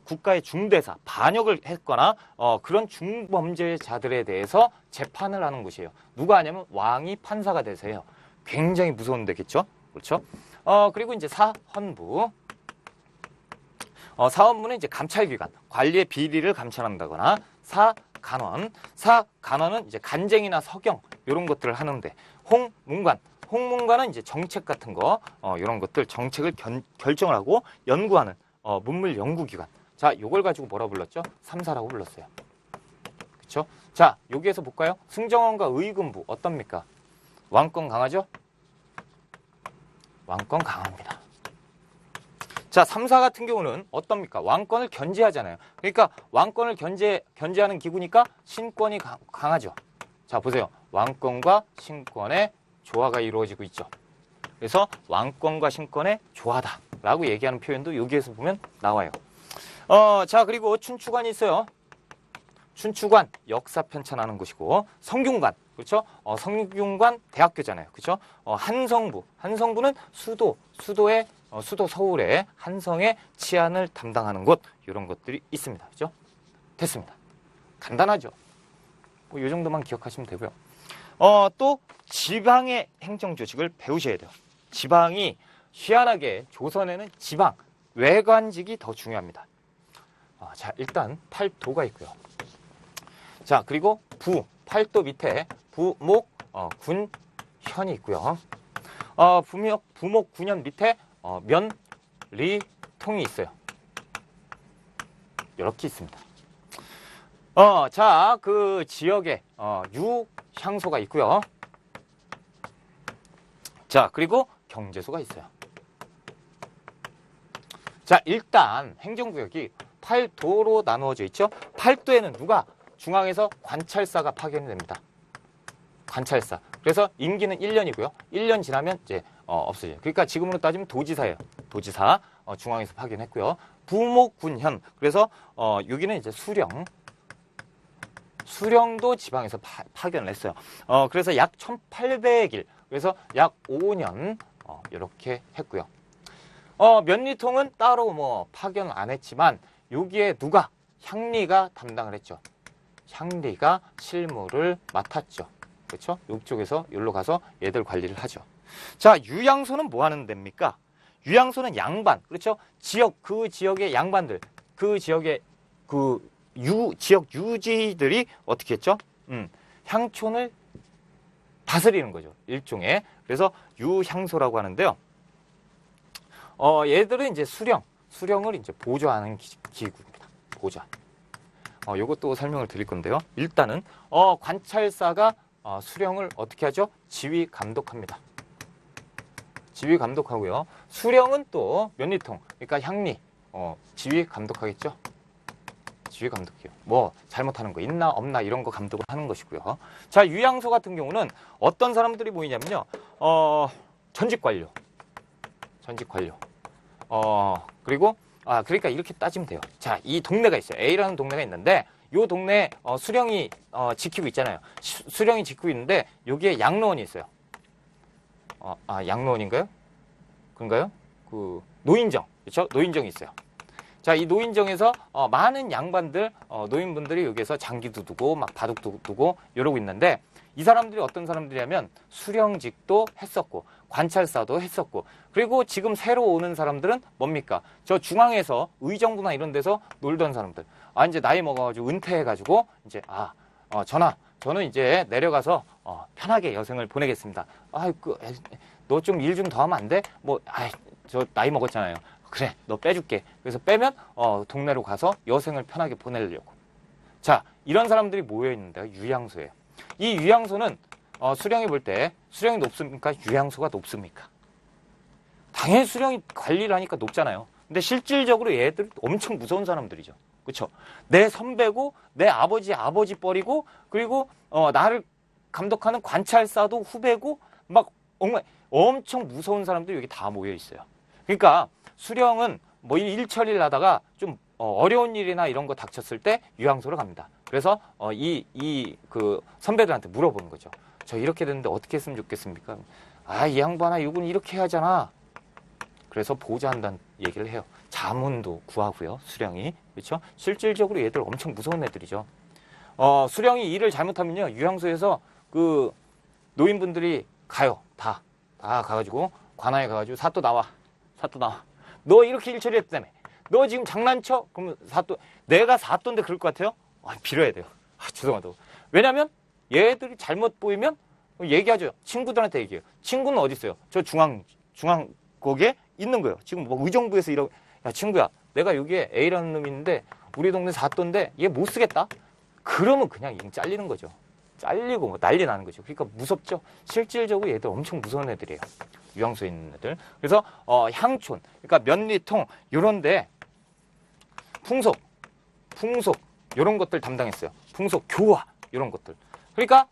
국가의 중대사, 반역을 했거나 그런 중범죄자들에 대해서 재판을 하는 곳이에요. 누가 하냐면 왕이 판사가 돼서 해요. 굉장히 무서운 데겠죠? 그렇죠? 그리고 이제 사헌부. 사헌부는 이제 감찰기관, 관리의 비리를 감찰한다거나 사간원. 사간원은 이제 간쟁이나 서경 이런 것들을 하는데, 홍문관. 홍문관은 이제 정책 같은 거 이런 것들 정책을 결정을 하고 연구하는 문물 연구기관. 자, 요걸 가지고 뭐라 불렀죠? 3사라고 불렀어요. 그렇죠? 자, 여기에서 볼까요? 승정원과 의금부 어떻습니까? 왕권 강하죠? 왕권 강합니다. 자, 3사 같은 경우는 어떻습니까? 왕권을 견제하잖아요. 그러니까 왕권을 견제하는 기구니까 신권이 강하죠. 자, 보세요. 왕권과 신권의 조화가 이루어지고 있죠. 그래서 왕권과 신권의 조화다라고 얘기하는 표현도 여기에서 보면 나와요. 자, 그리고 춘추관이 있어요. 춘추관, 역사 편찬하는 곳이고, 성균관, 그렇죠? 성균관 대학교잖아요. 그렇죠? 한성부는 수도의 수도 서울의 한성의 치안을 담당하는 곳, 이런 것들이 있습니다. 그렇죠? 됐습니다. 간단하죠? 이 정도만 기억하시면 되고요. 또 지방의 행정 조직을 배우셔야 돼요. 지방이 희한하게 조선에는 지방, 외관직이 더 중요합니다. 자, 일단 팔도가 있고요. 자, 그리고 팔도 밑에 부목, 군, 현이 있고요. 부목, 군현 밑에 면, 리, 통이 있어요. 이렇게 있습니다. 자, 그 지역에 유, 향소가 있고요. 자, 그리고 경제소가 있어요. 자, 일단 행정구역이 팔도로 나누어져 있죠. 팔도에는 누가? 중앙에서 관찰사가 파견됩니다. 관찰사. 그래서 임기는 1년이고요. 1년 지나면 이제 없어져요. 그러니까 지금으로 따지면 도지사예요. 도지사 중앙에서 파견했고요. 부목군현. 그래서 여기는 이제 수령도 지방에서 파견을 했어요. 그래서 약 1800일. 그래서 약 5년 이렇게 했고요. 면리통은 따로 뭐 파견 안 했지만 여기에 누가? 향리가 담당을 했죠. 향리가 실무를 맡았죠. 그렇죠? 이쪽에서 여기로 가서 얘들 관리를 하죠. 자, 유양소는 뭐 하는 데입니까? 유양소는 양반. 그렇죠? 그 지역의 양반들, 그 지역의 지역 유지들이 어떻게 했죠? 향촌을 다스리는 거죠. 일종의. 그래서 유향소라고 하는데요. 얘들은 이제 수령을 이제 보좌하는 기구입니다. 보좌. 요것도 설명을 드릴 건데요. 일단은 관찰사가 수령을 어떻게 하죠? 지휘 감독합니다. 지휘 감독하고요. 수령은 또 면리통, 그러니까 향리, 지휘 감독하겠죠. 지휘 감독이요. 뭐 잘못하는 거 있나 없나 이런 거 감독을 하는 것이고요. 자, 유양소 같은 경우는 어떤 사람들이 모이냐면요. 전직 관료. 그리고 그러니까 이렇게 따지면 돼요. 자, 이 동네가 있어요. A라는 동네가 있는데 요 동네에 수령이 지키고 있잖아요. 수령이 지키고 있는데 여기에 양로원이 있어요. 양로원인가요? 그런가요? 그 노인정, 그렇죠? 노인정이 있어요. 자, 이 노인정에서 많은 양반들, 노인분들이 여기에서 장기도 두고 막 바둑도 두고 이러고 있는데 이 사람들이 어떤 사람들이냐면 수령직도 했었고 관찰사도 했었고 그리고 지금 새로 오는 사람들은 뭡니까? 저 중앙에서 의정부나 이런 데서 놀던 사람들. 이제 나이 먹어가지고 은퇴해가지고 이제 저는 이제 내려가서 편하게 여생을 보내겠습니다. 너 좀 일 좀 더 하면 안 돼? 저 나이 먹었잖아요. 그래, 너 빼줄게. 그래서 빼면 동네로 가서 여생을 편하게 보내려고. 자, 이런 사람들이 모여 있는데요. 유양소예요. 이 유양소는 수령이 볼 때 수령이 높습니까? 유양소가 높습니까? 당연히 수령이 관리를 하니까 높잖아요. 근데 실질적으로 얘들 엄청 무서운 사람들이죠. 그렇죠? 내 선배고 내 아버지 뻘이고 그리고 나를 감독하는 관찰사도 후배고 막 엄청 무서운 사람들이 여기 다 모여 있어요. 그러니까 수령은 뭐 일처리를 하다가 좀 어려운 일이나 이런 거 닥쳤을 때 유양소로 갑니다. 그래서 그 선배들한테 물어보는 거죠. 저 이렇게 됐는데 어떻게 했으면 좋겠습니까? 이 양반아, 이건 이렇게 해야잖아. 그래서 보좌한다는 얘기를 해요. 자문도 구하고요, 수령이. 그렇죠? 실질적으로 얘들 엄청 무서운 애들이죠. 수령이 일을 잘못하면요, 유양소에서 그 노인분들이 가요. 다 가가지고 관아에 가가지고 사또 나와. 너 이렇게 일 처리했다며. 너 지금 장난쳐? 그러면 내가 사또인데 그럴 것 같아요? 빌어야 돼요. 죄송하다고. 왜냐면 얘들이 잘못 보이면 얘기하죠. 친구들한테 얘기해요. 친구는 어디 있어요? 저 중앙 거기에 있는 거예요. 지금 뭐 의정부에서 이러고, 야 친구야, 내가 여기에 A라는 놈이 있는데 우리 동네 사또인데 얘 못 쓰겠다? 그러면 그냥 잘리는 거죠. 잘리고 뭐 난리 나는 거죠. 그러니까 무섭죠. 실질적으로 얘들 엄청 무서운 애들이에요. 유양소에 있는 애들. 그래서 향촌, 그러니까 면리통 요런데 풍속 요런 것들 담당했어요. 풍속, 교화 요런 것들. 그러니까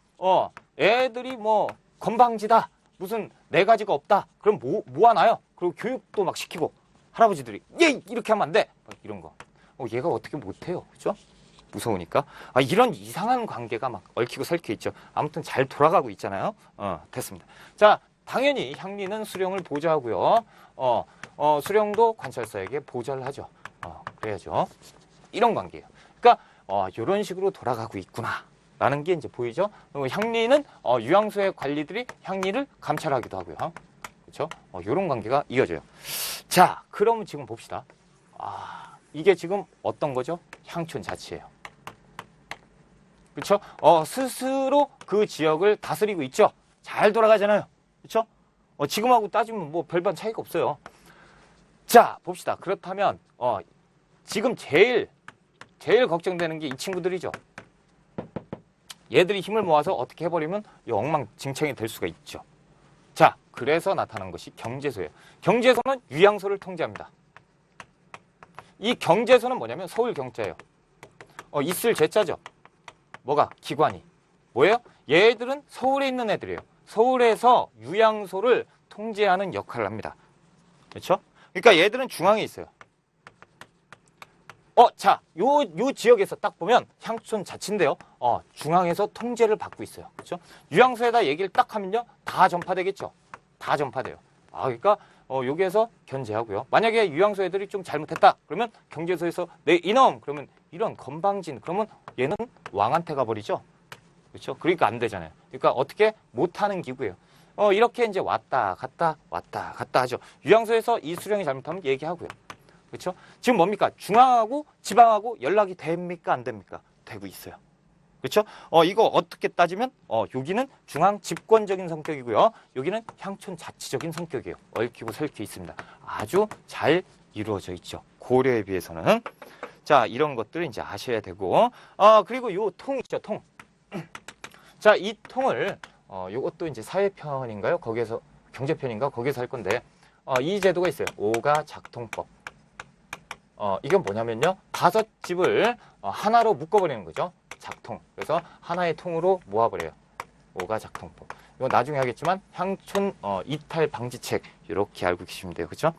애들이 뭐 건방지다, 무슨 네 가지가 없다. 그럼 모아놔요. 그리고 교육도 막 시키고 할아버지들이 얘 이렇게 하면 안 돼. 막 이런 거. 얘가 어떻게 못해요, 그렇죠? 무서우니까. 이런 이상한 관계가 막 얽히고 설켜 있죠. 아무튼 잘 돌아가고 있잖아요. 됐습니다. 자, 당연히 향리는 수령을 보좌하고요. 수령도 관찰사에게 보좌를 하죠. 그래야죠. 이런 관계예요. 그러니까 이런 식으로 돌아가고 있구나 라는 게 이제 보이죠. 향리는 유양소의 관리들이 향리를 감찰하기도 하고요. 그렇죠? 이런 관계가 이어져요. 자, 그럼 지금 봅시다. 이게 지금 어떤 거죠? 향촌 자치예요. 그렇죠? 스스로 그 지역을 다스리고 있죠. 잘 돌아가잖아요. 그렇죠? 지금하고 따지면 뭐 별반 차이가 없어요. 자, 봅시다. 그렇다면 지금 제일 걱정되는 게 이 친구들이죠. 얘들이 힘을 모아서 어떻게 해버리면 엉망진창이 될 수가 있죠. 자, 그래서 나타난 것이 경제소예요. 경제소는 유양소를 통제합니다. 이 경제소는 뭐냐면 서울경제예요. 있을 제자죠. 뭐가? 기관이. 뭐예요? 얘들은 서울에 있는 애들이에요. 서울에서 유양소를 통제하는 역할을 합니다. 그렇죠? 그러니까 얘들은 중앙에 있어요. 자, 요 지역에서 딱 보면 향촌 자치인데요. 중앙에서 통제를 받고 있어요. 그렇죠? 유양소에다 얘기를 딱 하면요, 다 전파되겠죠. 다 전파돼요. 그러니까 여기에서 견제하고요. 만약에 유양소 애들이 좀 잘못했다 그러면 경제소에서 내 이놈 그러면 이런 건방진, 그러면 얘는 왕한테 가버리죠. 그렇죠? 그러니까 안 되잖아요. 그러니까 어떻게 못하는 기구예요. 이렇게 이제 왔다 갔다 하죠. 유양소에서 이 수령이 잘못하면 얘기하고요. 그렇죠? 지금 뭡니까? 중앙하고 지방하고 연락이 됩니까? 안 됩니까? 되고 있어요. 그렇죠? 이거 어떻게 따지면 여기는 중앙 집권적인 성격이고요. 여기는 향촌 자치적인 성격이에요. 얽히고 설켜 있습니다. 아주 잘 이루어져 있죠. 고려에 비해서는. 자, 이런 것들을 이제 아셔야 되고, 그리고 요 통 있죠, 통. 자, 이 통을 요것도 이제 사회편인가요? 거기에서 경제편인가? 거기에서 할 건데, 이 제도가 있어요. 오가 작통법. 이건 뭐냐면요, 5집을 하나로 묶어버리는 거죠. 작통. 그래서 하나의 통으로 모아버려요. 오가 작통법. 이거 나중에 하겠지만 향촌 이탈 방지책 이렇게 알고 계시면 돼요. 그렇죠?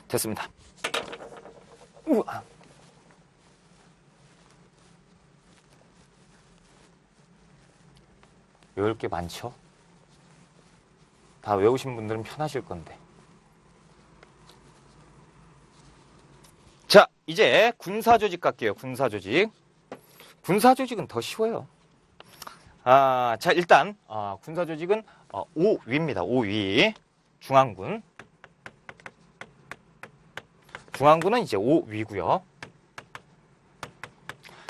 됐습니다. 우와. 외울 게 많죠? 다 외우신 분들은 편하실 건데. 자, 이제 군사조직 갈게요. 군사조직. 군사조직은 더 쉬워요. 자, 일단 군사조직은 5위입니다. 5위. 중앙군. 중앙군은 이제 5위고요.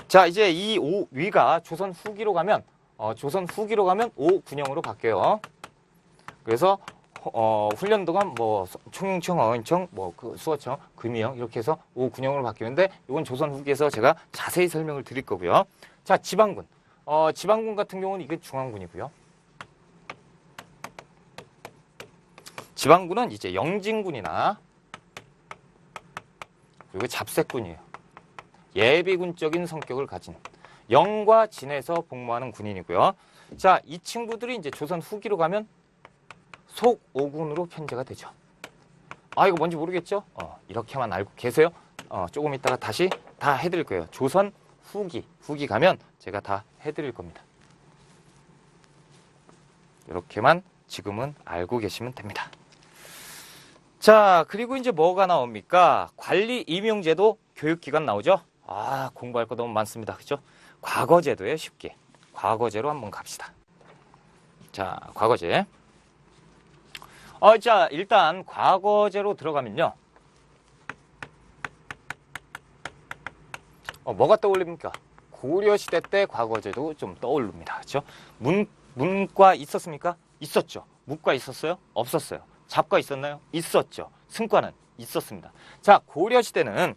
자, 이제 이 5위가 조선 후기로 가면 5군형으로 바뀌어요. 그래서 훈련 동안 뭐 총영청, 어인청, 뭐 그 수어청, 금이형 이렇게 해서 5군형으로 바뀌는데 이건 조선 후기에서 제가 자세히 설명을 드릴 거고요. 자, 지방군. 지방군 같은 경우는 이게 중앙군이고요. 지방군은 이제 영진군이나 그리고 잡색군이에요. 예비군적인 성격을 가진 영과 진에서 복무하는 군인이고요. 자, 이 친구들이 이제 조선 후기로 가면 속오군으로 편제가 되죠. 이거 뭔지 모르겠죠? 이렇게만 알고 계세요. 조금 있다가 다시 다 해드릴 거예요. 조선 후기 가면 제가 다 해드릴 겁니다. 이렇게만 지금은 알고 계시면 됩니다. 자, 그리고 이제 뭐가 나옵니까? 관리 임용제도 교육기관 나오죠? 공부할 거 너무 많습니다. 그죠? 과거제도에 쉽게. 과거제로 한번 갑시다. 자, 과거제. 자, 일단 과거제로 들어가면요. 뭐가 떠올립니까? 고려시대 때 과거제도 좀 떠오릅니다. 그렇죠? 문과 있었습니까? 있었죠. 무과 있었어요? 없었어요. 잡과 있었나요? 있었죠. 승과는 있었습니다. 자, 고려시대는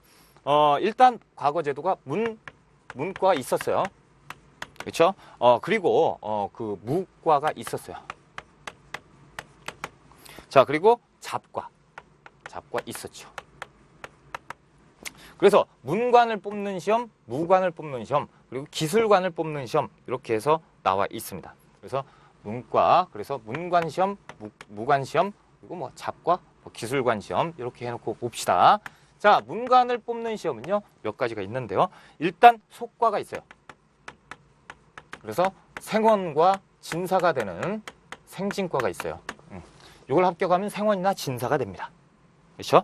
일단 과거제도가 문과가 있었어요. 그렇죠? 그리고 그 무과가 있었어요. 자, 그리고 잡과 있었죠. 그래서 문관을 뽑는 시험, 무관을 뽑는 시험, 그리고 기술관을 뽑는 시험 이렇게 해서 나와 있습니다. 그래서 문과, 그래서 문관 시험, 무관 시험, 그리고 뭐 잡과, 기술관 시험 이렇게 해놓고 봅시다. 자, 문관을 뽑는 시험은요 몇 가지가 있는데요. 일단 속과가 있어요. 그래서 생원과 진사가 되는 생진과가 있어요. 이걸 합격하면 생원이나 진사가 됩니다. 그렇죠?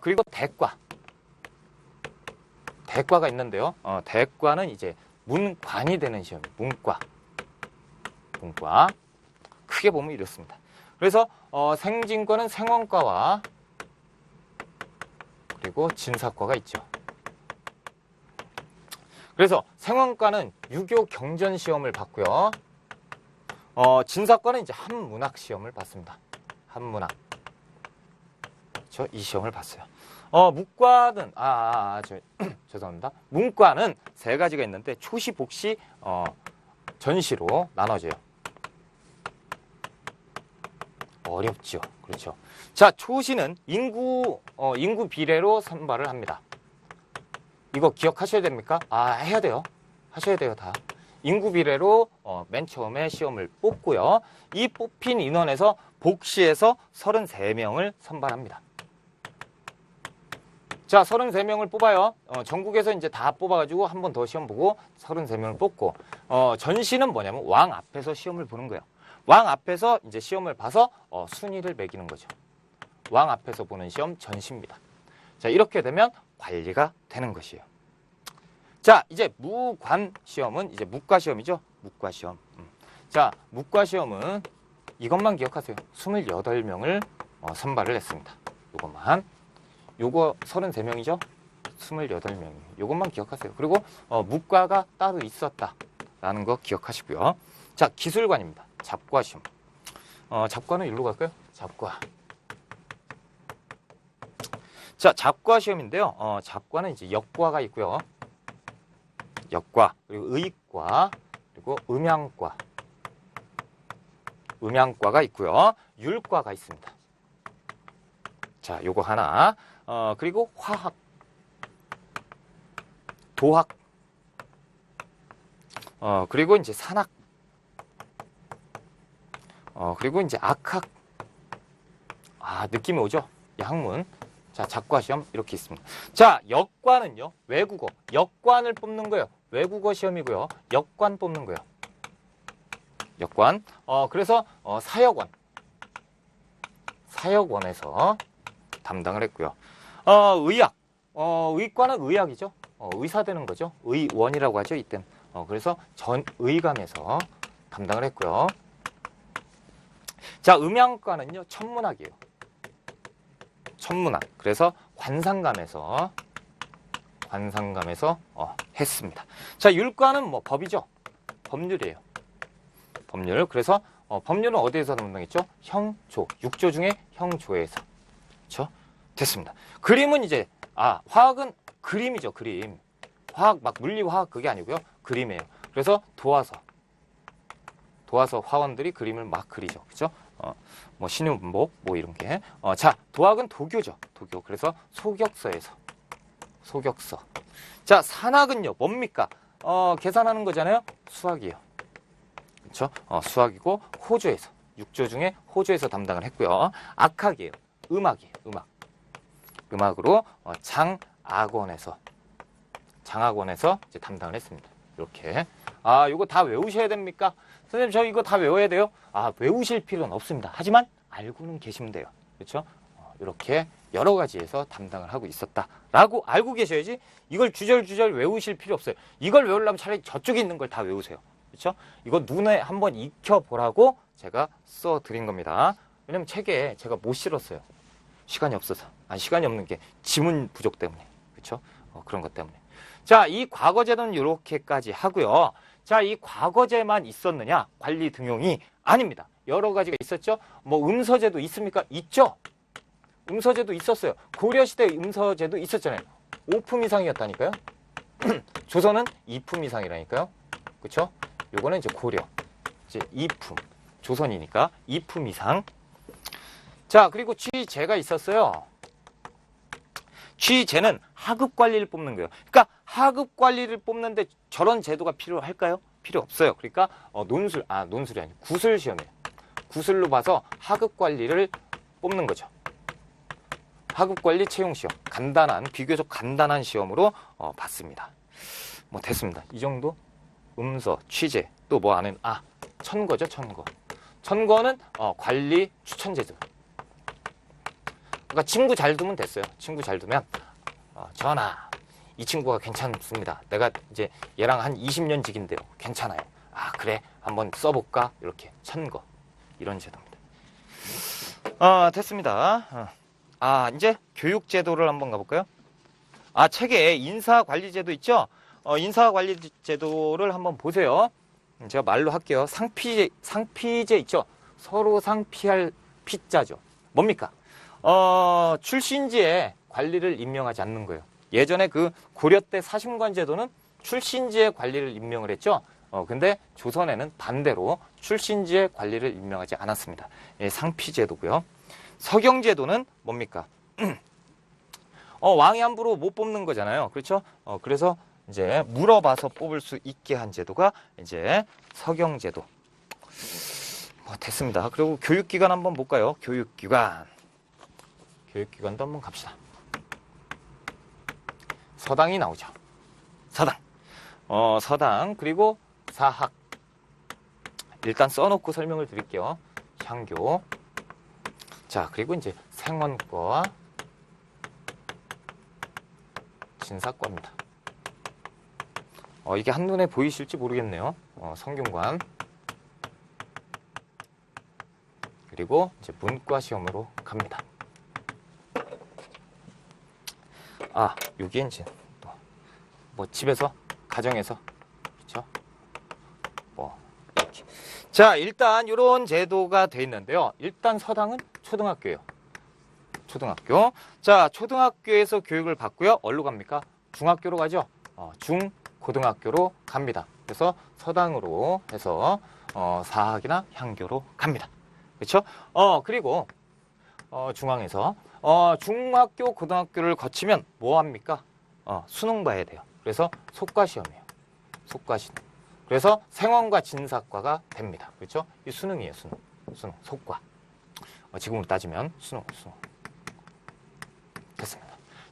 그리고 대과가 있는데요. 대과는 이제 문관이 되는 시험이에요. 문과. 크게 보면 이렇습니다. 그래서 생진과는 생원과와 그리고 진사과가 있죠. 그래서 생원과는 유교 경전 시험을 봤고요. 진사과는 이제 한문학 시험을 봤습니다. 한문학. 그렇죠? 이 시험을 봤어요. 문과는 죄송합니다. 문과는 세 가지가 있는데 초시, 복시, 전시로 나눠져요. 어렵죠. 그렇죠. 자, 초시는 인구 비례로 선발을 합니다. 이거 기억하셔야 됩니까? 해야 돼요. 하셔야 돼요, 다. 인구 비례로 맨 처음에 시험을 뽑고요. 이 뽑힌 인원에서 복시에서 33명을 선발합니다. 자, 33명을 뽑아요. 전국에서 이제 다 뽑아가지고 한 번 더 시험 보고 33명을 뽑고, 전시는 뭐냐면 왕 앞에서 시험을 보는 거예요. 왕 앞에서 이제 시험을 봐서 순위를 매기는 거죠. 왕 앞에서 보는 시험 전시입니다. 자, 이렇게 되면 관리가 되는 것이에요. 자, 이제 무관 시험은 이제 무과 시험이죠. 무과 시험. 자, 무과 시험은 이것만 기억하세요. 28명을 선발을 했습니다. 요것만. 요거 33명이죠. 28명이에요. 요것만 기억하세요. 그리고 무과가 따로 있었다라는 거 기억하시고요. 자, 기술관입니다. 잡과 시험. 잡과는 일로 갈까요? 잡과. 자, 잡과 시험인데요. 잡과는 이제 역과가 있고요. 역과, 그리고 의과, 그리고 음양과가 있고요. 율과가 있습니다. 자, 요거 하나. 그리고 화학, 도학, 그리고 이제 산학, 그리고 이제 악학. 느낌이 오죠? 학문. 자, 작과시험 이렇게 있습니다. 자, 역관은요. 외국어. 역관을 뽑는 거예요. 외국어 시험이고요. 역관 뽑는 거예요. 역관. 그래서 사역원. 사역원에서 담당을 했고요. 의학. 의과는 의학이죠. 의사 되는 거죠. 의원이라고 하죠. 이땐. 그래서 전의감에서 담당을 했고요. 자, 음향과는요. 천문학이에요. 천문학. 그래서 관상감에서 했습니다. 자, 율과는 뭐 법이죠. 법률이에요. 법률. 그래서 법률은 어디에서 담당했죠? 형조. 6조 중에 형조에서. 그렇죠? 됐습니다. 그림은 이제 화학은 그림이죠. 그림. 화학 막 물리 화학 그게 아니고요. 그림이에요. 그래서 도화서 화원들이 그림을 막 그리죠. 그렇죠? 뭐 신윤복 뭐 이런 게. 자, 도학은 도교죠. 도교. 그래서 소격서에서. 소격서. 자, 산학은요. 뭡니까? 계산하는 거잖아요. 수학이에요. 그렇죠? 수학이고 호주에서. 6조 중에 호주에서 담당을 했고요. 악학이에요. 음악이에요. 음악으로 장악원에서 이제 담당을 했습니다. 이렇게. 이거 다 외우셔야 됩니까? 선생님, 저 이거 다 외워야 돼요? 외우실 필요는 없습니다. 하지만 알고는 계시면 돼요. 그렇죠? 이렇게 여러 가지에서 담당을 하고 있었다라고 알고 계셔야지 이걸 주절주절 외우실 필요 없어요. 이걸 외우려면 차라리 저쪽에 있는 걸 다 외우세요. 그렇죠? 이거 눈에 한번 익혀보라고 제가 써드린 겁니다. 왜냐면 책에 제가 못 실었어요. 시간이 없어서. 시간이 없는 게 지문 부족 때문에. 그렇죠? 그런 것 때문에. 자, 이 과거제도는 이렇게까지 하고요. 자, 이 과거제만 있었느냐? 관리 등용이 아닙니다. 여러 가지가 있었죠. 뭐 음서제도 있습니까? 있죠. 음서제도 있었어요. 고려시대 음서제도 있었잖아요. 5품 이상이었다니까요. 조선은 2품 이상이라니까요. 그렇죠? 요거는 이제 고려. 이제 2품. 조선이니까 2품 이상. 자, 그리고 취제가 있었어요. 취제는 하급 관리를 뽑는 거예요. 그러니까 하급 관리를 뽑는데 저런 제도가 필요할까요? 필요 없어요. 그러니까 논술이 아니고 구술 시험이에요. 구술로 봐서 하급 관리를 뽑는 거죠. 하급 관리 채용 시험. 비교적 간단한 시험으로 봤습니다. 뭐 됐습니다. 이 정도 음서, 취재, 또 뭐 아는 천거죠, 천거. 천거는 관리 추천 제도. 그러니까 친구 잘 두면 됐어요. 친구 잘 두면 전하, 이 친구가 괜찮습니다. 내가 이제 얘랑 한 20년 지긴데요. 괜찮아요. 그래, 한번 써볼까? 이렇게 천거. 이런 제도입니다. 됐습니다. 이제 교육제도를 한번 가볼까요? 책에 인사관리제도 있죠? 인사관리제도를 한번 보세요. 제가 말로 할게요. 상피제 있죠? 서로 상피할 피자죠. 뭡니까? 출신지에 관리를 임명하지 않는 거예요. 예전에 그 고려 때 사심관 제도는 출신지에 관리를 임명을 했죠. 근데 조선에는 반대로 출신지에 관리를 임명하지 않았습니다. 상피제도고요. 서경제도는 뭡니까? 왕이 함부로 못 뽑는 거잖아요. 그렇죠? 그래서 이제 물어봐서 뽑을 수 있게 한 제도가 이제 서경제도. 됐습니다. 그리고 교육기관 한번 볼까요? 교육기관도 한번 갑시다. 서당이 나오죠. 서당 그리고 사학. 일단 써놓고 설명을 드릴게요. 향교. 자, 그리고 이제 생원과 진사과입니다. 이게 한눈에 보이실지 모르겠네요. 성균관. 그리고 이제 문과 시험으로 갑니다. 여기엔 이제 뭐 집에서, 가정에서, 그렇죠? 이렇게. 자, 일단 이런 제도가 돼 있는데요. 일단 서당은 초등학교예요. 초등학교. 자, 초등학교에서 교육을 받고요. 어디로 갑니까? 중학교로 가죠. 중고등학교로 갑니다. 그래서 서당으로 해서 사학이나 향교로 갑니다. 그렇죠? 그리고 중앙에서 중학교, 고등학교를 거치면 뭐 합니까? 수능 봐야 돼요. 그래서 속과시험이에요. 속과시험. 그래서 생원과 진사과가 됩니다. 그렇죠? 이 수능이에요. 수능, 속과. 지금으로 따지면 수능. 됐습니다.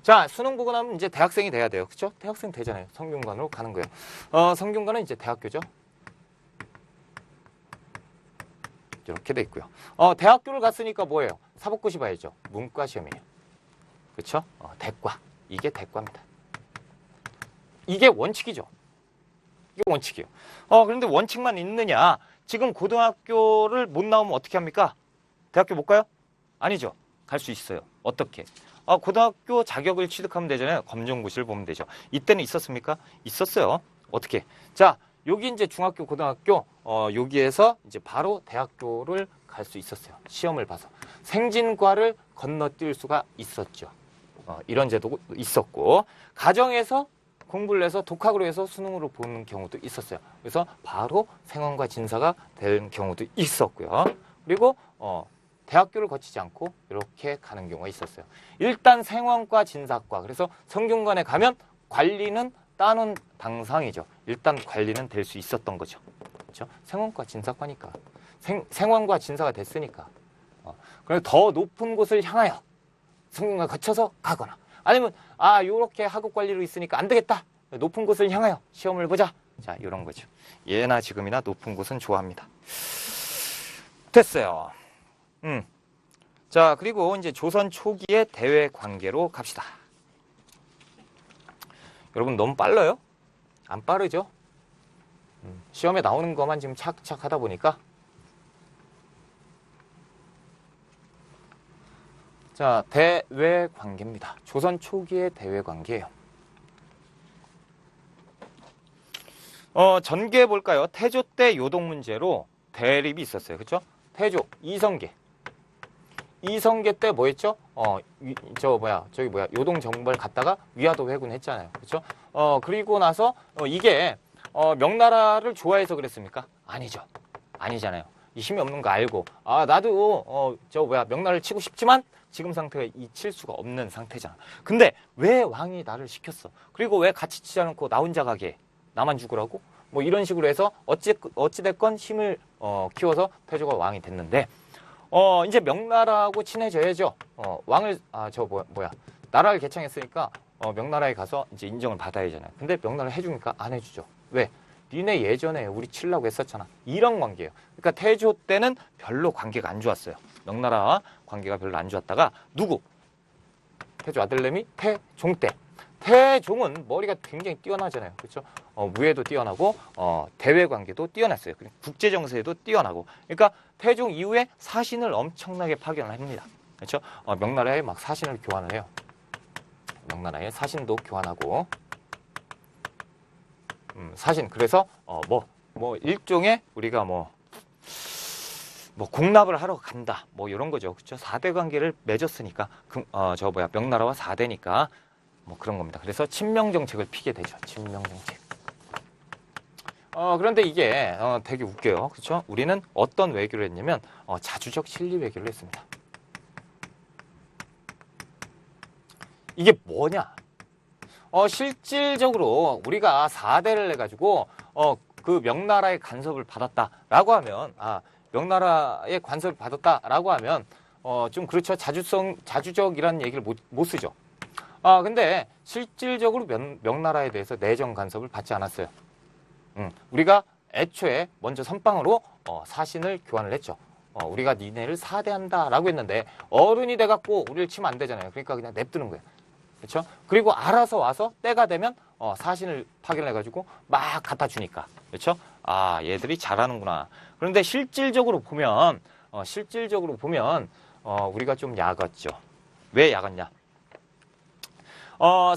자, 수능 보고 나면 이제 대학생이 돼야 돼요. 그쵸? 대학생 되잖아요. 성균관으로 가는 거예요. 성균관은 이제 대학교죠. 이렇게 돼 있고요. 대학교를 갔으니까 뭐예요? 사법고시 봐야죠. 문과 시험이에요. 그쵸? 대과. 이게 대과입니다. 이게 원칙이죠. 이게 원칙이에요. 그런데 원칙만 있느냐? 지금 고등학교를 못 나오면 어떻게 합니까? 대학교 못 가요? 아니죠. 갈 수 있어요. 어떻게? 고등학교 자격을 취득하면 되잖아요. 검정고시를 보면 되죠. 이때는 있었습니까? 있었어요. 어떻게? 자, 여기 이제 중학교, 고등학교, 여기에서 이제 바로 대학교를 갈 수 있었어요. 시험을 봐서. 생진과를 건너뛸 수가 있었죠. 이런 제도가 있었고, 가정에서 공부를 해서 독학으로 해서 수능으로 보는 경우도 있었어요. 그래서 바로 생원과 진사가 된 경우도 있었고요. 그리고, 대학교를 거치지 않고 이렇게 가는 경우가 있었어요. 일단 생원과 진사과. 그래서 성균관에 가면 관리는 따는 당상이죠. 일단 관리는 될 수 있었던 거죠. 그렇죠? 생원과 진사과니까. 생원과 진사가 됐으니까. 그래서 더 높은 곳을 향하여 성균관 거쳐서 가거나 아니면 요렇게 학업 관리로 있으니까 안 되겠다. 높은 곳을 향하여 시험을 보자. 자, 이런 거죠. 예나 지금이나 높은 곳은 좋아합니다. 됐어요. 자, 그리고 이제 조선 초기의 대외 관계로 갑시다. 여러분 너무 빨라요? 안 빠르죠? 시험에 나오는 것만 지금 착착 하다 보니까. 자, 대외 관계입니다. 조선 초기의 대외 관계예요. 전개 볼까요? 태조 때 요동 문제로 대립이 있었어요. 그렇죠? 태조, 이성계. 이성계 때 뭐 했죠? 요동 정벌 갔다가 위화도 회군했잖아요. 그렇죠? 그리고 나서 이게 명나라를 좋아해서 그랬습니까? 아니죠. 아니잖아요. 이 힘이 없는 거 알고 나도 명나라를 치고 싶지만 지금 상태가 칠 수가 없는 상태잖아. 근데 왜 왕이 나를 시켰어? 그리고 왜 같이 치지 않고 나 혼자 가게 해? 나만 죽으라고? 뭐 이런 식으로 해서 어찌됐건 힘을 키워서 태조가 왕이 됐는데 이제 명나라하고 친해져야죠. 왕을 나라를 개창했으니까 명나라에 가서 이제 인정을 받아야 하잖아요. 근데 명나라 해주니까 안 해주죠. 왜? 니네 예전에 우리 치려고 했었잖아. 이런 관계예요. 그러니까 태조 때는 별로 관계가 안 좋았어요. 명나라와 관계가 별로 안 좋았다가 누구? 태조 아들내미 태종 때. 태종은 머리가 굉장히 뛰어나잖아요. 그렇죠? 무예도 뛰어나고 대외 관계도 뛰어났어요. 국제 정세에도 뛰어나고. 그러니까 태종 이후에 사신을 엄청나게 파견을 합니다. 그렇죠? 명나라에 막 사신을 교환을 해요. 명나라에 사신도 교환하고. 사신. 그래서 일종의 우리가 공납을 하러 간다. 뭐 이런 거죠. 그렇죠? 4대 관계를 맺었으니까 명나라와 4대니까 뭐 그런 겁니다. 그래서 친명 정책을 피게 되죠. 친명 정책. 그런데 이게 되게 웃겨요. 그렇죠? 우리는 어떤 외교를 했냐면 자주적 실리 외교를 했습니다. 이게 뭐냐? 실질적으로 우리가 4대를 해가지고 그 명나라의 간섭을 받았다라고 하면 명나라의 간섭을 받았다라고 하면 좀 그렇죠. 자주적이라는 얘기를 못 쓰죠. 근데 실질적으로 명나라에 대해서 내정 간섭을 받지 않았어요. 우리가 애초에 먼저 선빵으로 사신을 교환을 했죠. 우리가 니네를 사대한다라고 했는데 어른이 돼갖고 우리를 치면 안 되잖아요. 그러니까 그냥 냅두는 거예요. 그렇죠? 그리고 알아서 와서 때가 되면 사신을 파견해가지고 막 갖다 주니까. 그렇죠? 얘들이 잘하는구나. 그런데 실질적으로 보면 우리가 좀 야갔죠. 왜 야갔냐?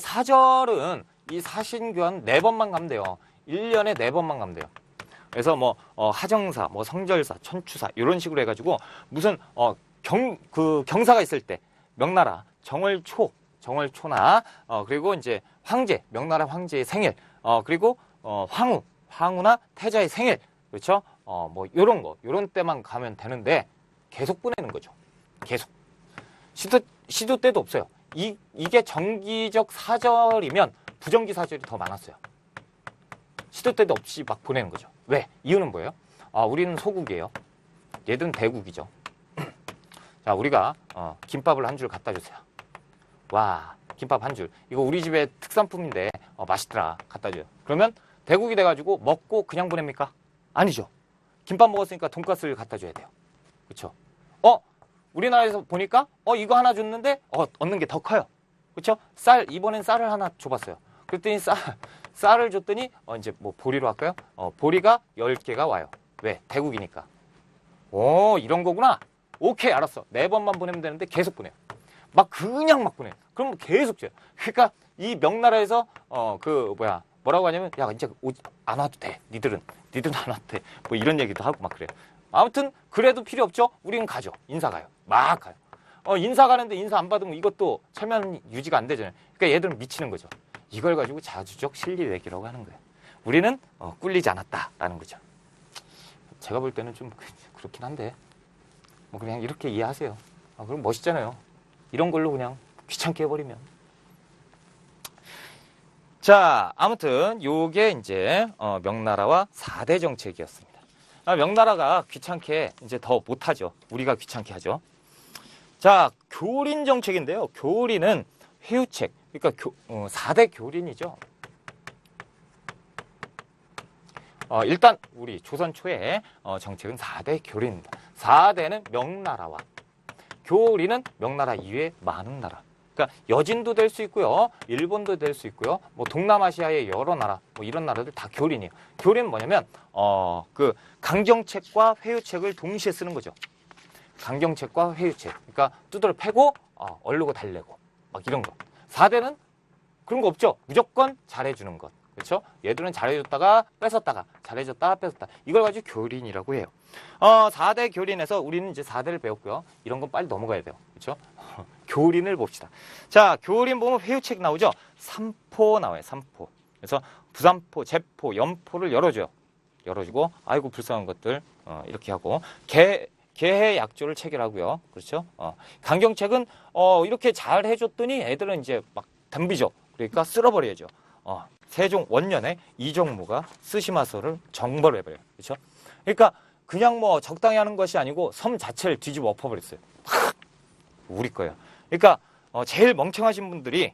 사절은 이 사신교환 4번만 가면 돼요. 1년에 4번만 가면 돼요. 그래서 하정사, 성절사, 천추사 이런 식으로 해가지고 무슨 경사가 있을 때 명나라 정월초나 그리고 이제 명나라 황제의 생일, 그리고 황후나 태자의 생일, 그렇죠? 요런 때만 가면 되는데 계속 보내는 거죠. 계속. 시도 때도 없어요. 이게 정기적 사절이면 부정기 사절이 더 많았어요. 시도 때도 없이 막 보내는 거죠. 왜? 이유는 뭐예요? 우리는 소국이에요. 얘들은 대국이죠. 자, 우리가 김밥을 한 줄 갖다 주세요. 와, 김밥 한 줄. 이거 우리 집의 특산품인데 맛있더라. 갖다 줘요. 그러면 대국이 돼가지고 먹고 그냥 보냅니까? 아니죠. 김밥 먹었으니까 돈가스를 갖다 줘야 돼요. 그렇죠? 우리나라에서 보니까 이거 하나 줬는데 얻는 게 더 커요. 그렇죠? 이번엔 쌀을 하나 줘봤어요. 그랬더니 쌀을 줬더니 이제 뭐 보리로 할까요? 보리가 10개가 와요. 왜? 대국이니까. 이런 거구나. 오케이, 알았어. 4번만 보내면 되는데 계속 보내요. 그냥 막 보내요. 그럼 계속 줘요. 그러니까 이 명나라에서 뭐라고 하냐면, 야, 이제 안 와도 돼. 니들은 안 와도 돼. 뭐 이런 얘기도 하고 막 그래요. 아무튼 그래도 필요 없죠. 우리는 가죠. 인사 가요. 막 가요. 인사 가는데 인사 안 받으면 이것도 체면 유지가 안 되잖아요. 그러니까 얘들은 미치는 거죠. 이걸 가지고 자주적 실리외교라고 하는 거예요. 우리는 꿀리지 않았다라는 거죠. 제가 볼 때는 좀 그렇긴 한데 뭐 그냥 이렇게 이해하세요. 그럼 멋있잖아요. 이런 걸로 그냥 귀찮게 해버리면. 자, 아무튼 요게 이제 명나라와 4대 정책이었습니다. 명나라가 귀찮게 이제 더 못하죠. 우리가 귀찮게 하죠. 자, 교린 정책인데요. 교린은 회유책, 그러니까 4대 교린이죠. 일단 우리 조선 초에 정책은 4대 교린입니다. 4대는 명나라와, 교린은 명나라 이외에 많은 나라. 그러니까 여진도 될 수 있고요. 일본도 될 수 있고요. 뭐 동남아시아의 여러 나라, 뭐 이런 나라들 다 교린이에요. 교린은 뭐냐면 그 강경책과 회유책을 동시에 쓰는 거죠. 강경책과 회유책. 그러니까 두드러 패고 얼르고 달래고 막 이런 거. 4대는 그런 거 없죠. 무조건 잘해주는 것. 그렇죠? 얘들은 잘해줬다가 뺏었다가 잘해줬다가 뺏었다. 이걸 가지고 교린이라고 해요. 4대 교린에서 우리는 이제 4대를 배웠고요. 이런 건 빨리 넘어가야 돼요. 그렇죠? 교린을 봅시다. 자, 교린 보면 회유책 나오죠? 3포 나와요. 3포. 그래서 부산포, 제포, 연포를 열어줘요. 열어주고 아이고 불쌍한 것들 이렇게 하고 개해 약조를 체결하고요. 그렇죠? 강경책은 이렇게 잘 해줬더니 애들은 이제 막 덤비죠. 그러니까 쓸어버려야죠. 세종 원년에 이정무가 스시마소를 정벌을 해버려요. 그렇죠? 그러니까 그냥 뭐 적당히 하는 것이 아니고 섬 자체를 뒤집어 엎어버렸어요. 우리 거예요. 그러니까 제일 멍청하신 분들이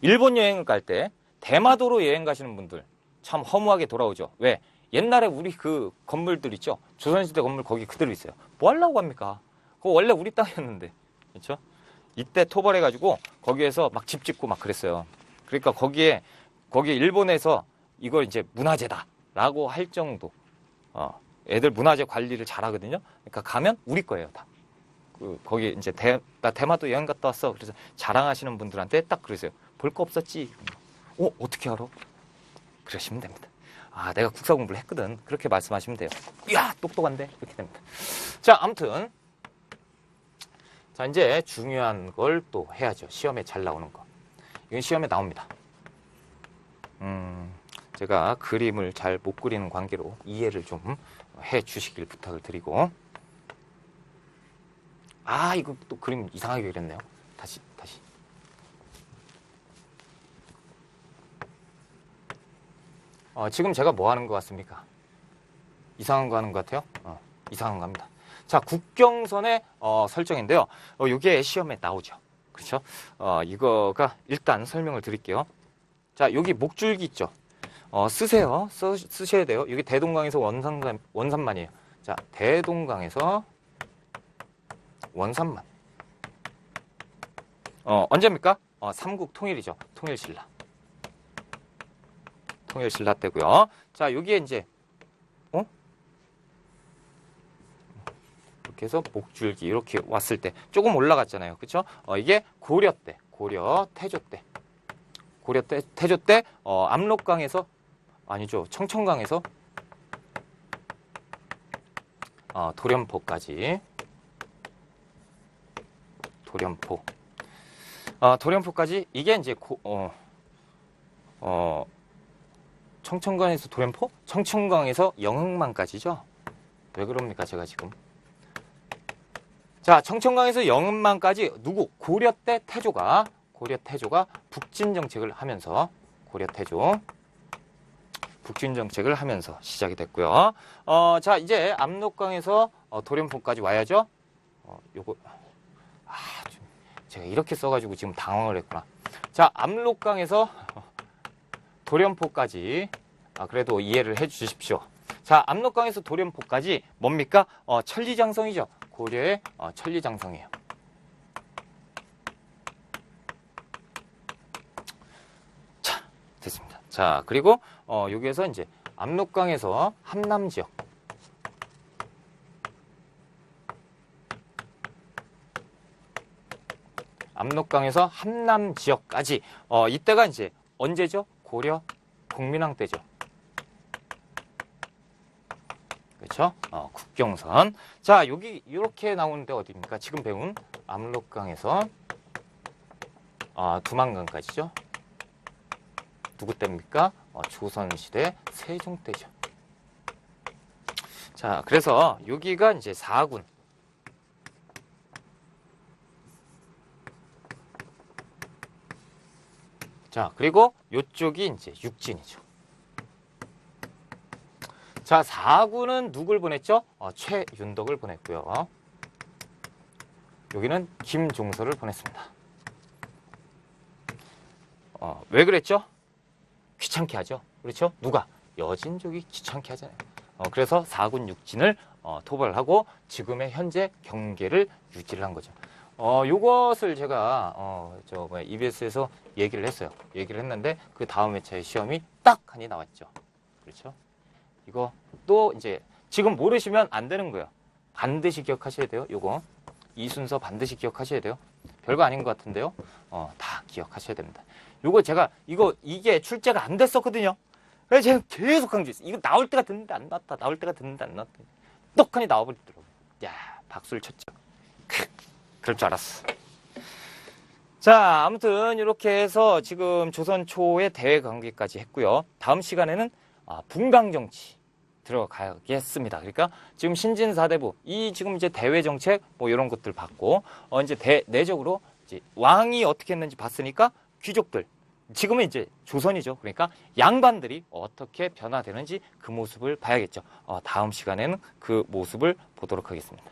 일본 여행을 갈 때 대마도로 여행 가시는 분들 참 허무하게 돌아오죠. 왜? 옛날에 우리 그 건물들 있죠? 조선시대 건물 거기 그대로 있어요. 뭐 하려고 합니까? 그거 원래 우리 땅이었는데. 그렇죠? 이때 토벌해가지고 거기에서 막 집 짓고 막 그랬어요. 그러니까 거기에 일본에서 이걸 이제 문화재다라고 할 정도. 애들 문화재 관리를 잘하거든요. 그러니까 가면 우리 거예요, 다. 거기 이제 나 대마도 여행 갔다 왔어. 그래서 자랑하시는 분들한테 딱 그러세요. 볼 거 없었지. 어떻게 알아? 그러시면 됩니다. 내가 국사 공부를 했거든. 그렇게 말씀하시면 돼요. 이야, 똑똑한데? 이렇게 됩니다. 자, 아무튼 자, 이제 중요한 걸 또 해야죠. 시험에 잘 나오는 거. 이건 시험에 나옵니다. 제가 그림을 잘 못 그리는 관계로 이해를 좀 해 주시길 부탁을 드리고. 이거 또 그림 이상하게 그렸네요. 다시. 지금 제가 뭐 하는 것 같습니까? 이상한 거 하는 것 같아요? 이상한 거 합니다. 자, 국경선의 설정인데요. 이게 시험에 나오죠. 그렇죠? 이거가 일단 설명을 드릴게요. 자, 여기 목줄기 있죠? 쓰세요. 쓰셔야 돼요. 여기 대동강에서 원산만이에요. 자, 대동강에서 원산만. 언제입니까? 삼국 통일이죠. 통일신라. 통일신라 때고요. 자, 여기에 이제 이렇게 해서 목줄기 이렇게 왔을 때 조금 올라갔잖아요. 그렇죠? 이게 고려 때, 고려 태조 때. 고려 때, 태조 때 압록강에서 아니죠. 청천강에서 도련포까지. 도련포까지 이게 이제 청천강에서 도련포? 청천강에서 영흥만까지죠. 왜 그럽니까, 제가 지금. 자, 청천강에서 영흥만까지 누구? 고려 때 태조가 북진 정책을 하면서 북진 정책을 하면서 시작이 됐고요. 자, 이제 압록강에서 도련포까지 와야죠. 요거 좀 제가 이렇게 써가지고 지금 당황을 했구나. 자, 압록강에서 도련포까지 그래도 이해를 해 주십시오. 자, 압록강에서 도련포까지 뭡니까? 천리장성이죠. 고려의 천리장성이에요. 자, 됐습니다. 자, 그리고 여기에서 이제 압록강에서 함남 지역. 압록강에서 함남 지역까지 이때가 이제 언제죠? 고려 복민왕 때죠. 그렇죠? 국경선. 자, 여기 이렇게 나오는데 어디입니까? 지금 배운 압록강에서 두만강까지죠. 누구 때입니까? 조선시대 세종 때죠. 자, 그래서 여기가 이제 4군. 자, 그리고 이쪽이 이제 육진이죠. 자, 4군은 누굴 보냈죠? 최윤덕을 보냈고요. 여기는 김종서를 보냈습니다. 왜 그랬죠? 귀찮게 하죠. 그렇죠? 누가? 여진족이 귀찮게 하잖아요. 그래서 4군 육진을 토벌하고 지금의 현재 경계를 유지를 한 거죠. 요것을 제가 EBS에서 얘기를 했어요. 얘기를 했는데 그 다음 회차의 시험이 딱 하니 나왔죠. 그렇죠? 이거 또 이제 지금 모르시면 안 되는 거예요. 반드시 기억하셔야 돼요. 요거 이 순서 반드시 기억하셔야 돼요. 별거 아닌 것 같은데요. 다 기억하셔야 됩니다. 요거 제가 이게 출제가 안 됐었거든요. 그래서 제가 계속 강조했어요. 이거 나올 때가 됐는데 안 나왔다. 나올 때가 됐는데 안 나왔다. 똑하니 나와버리더라고요. 야, 박수를 쳤죠. 그럴 줄 알았어. 자, 아무튼 이렇게 해서 지금 조선 초의 대외 관계까지 했고요. 다음 시간에는 분강 정치 들어가겠습니다. 그러니까 지금 신진사대부 지금 이제 대외 정책 이런 것들 봤고 이제 내적으로 이제 왕이 어떻게 했는지 봤으니까 귀족들 지금은 이제 조선이죠. 그러니까 양반들이 어떻게 변화되는지 그 모습을 봐야겠죠. 다음 시간에는 그 모습을 보도록 하겠습니다.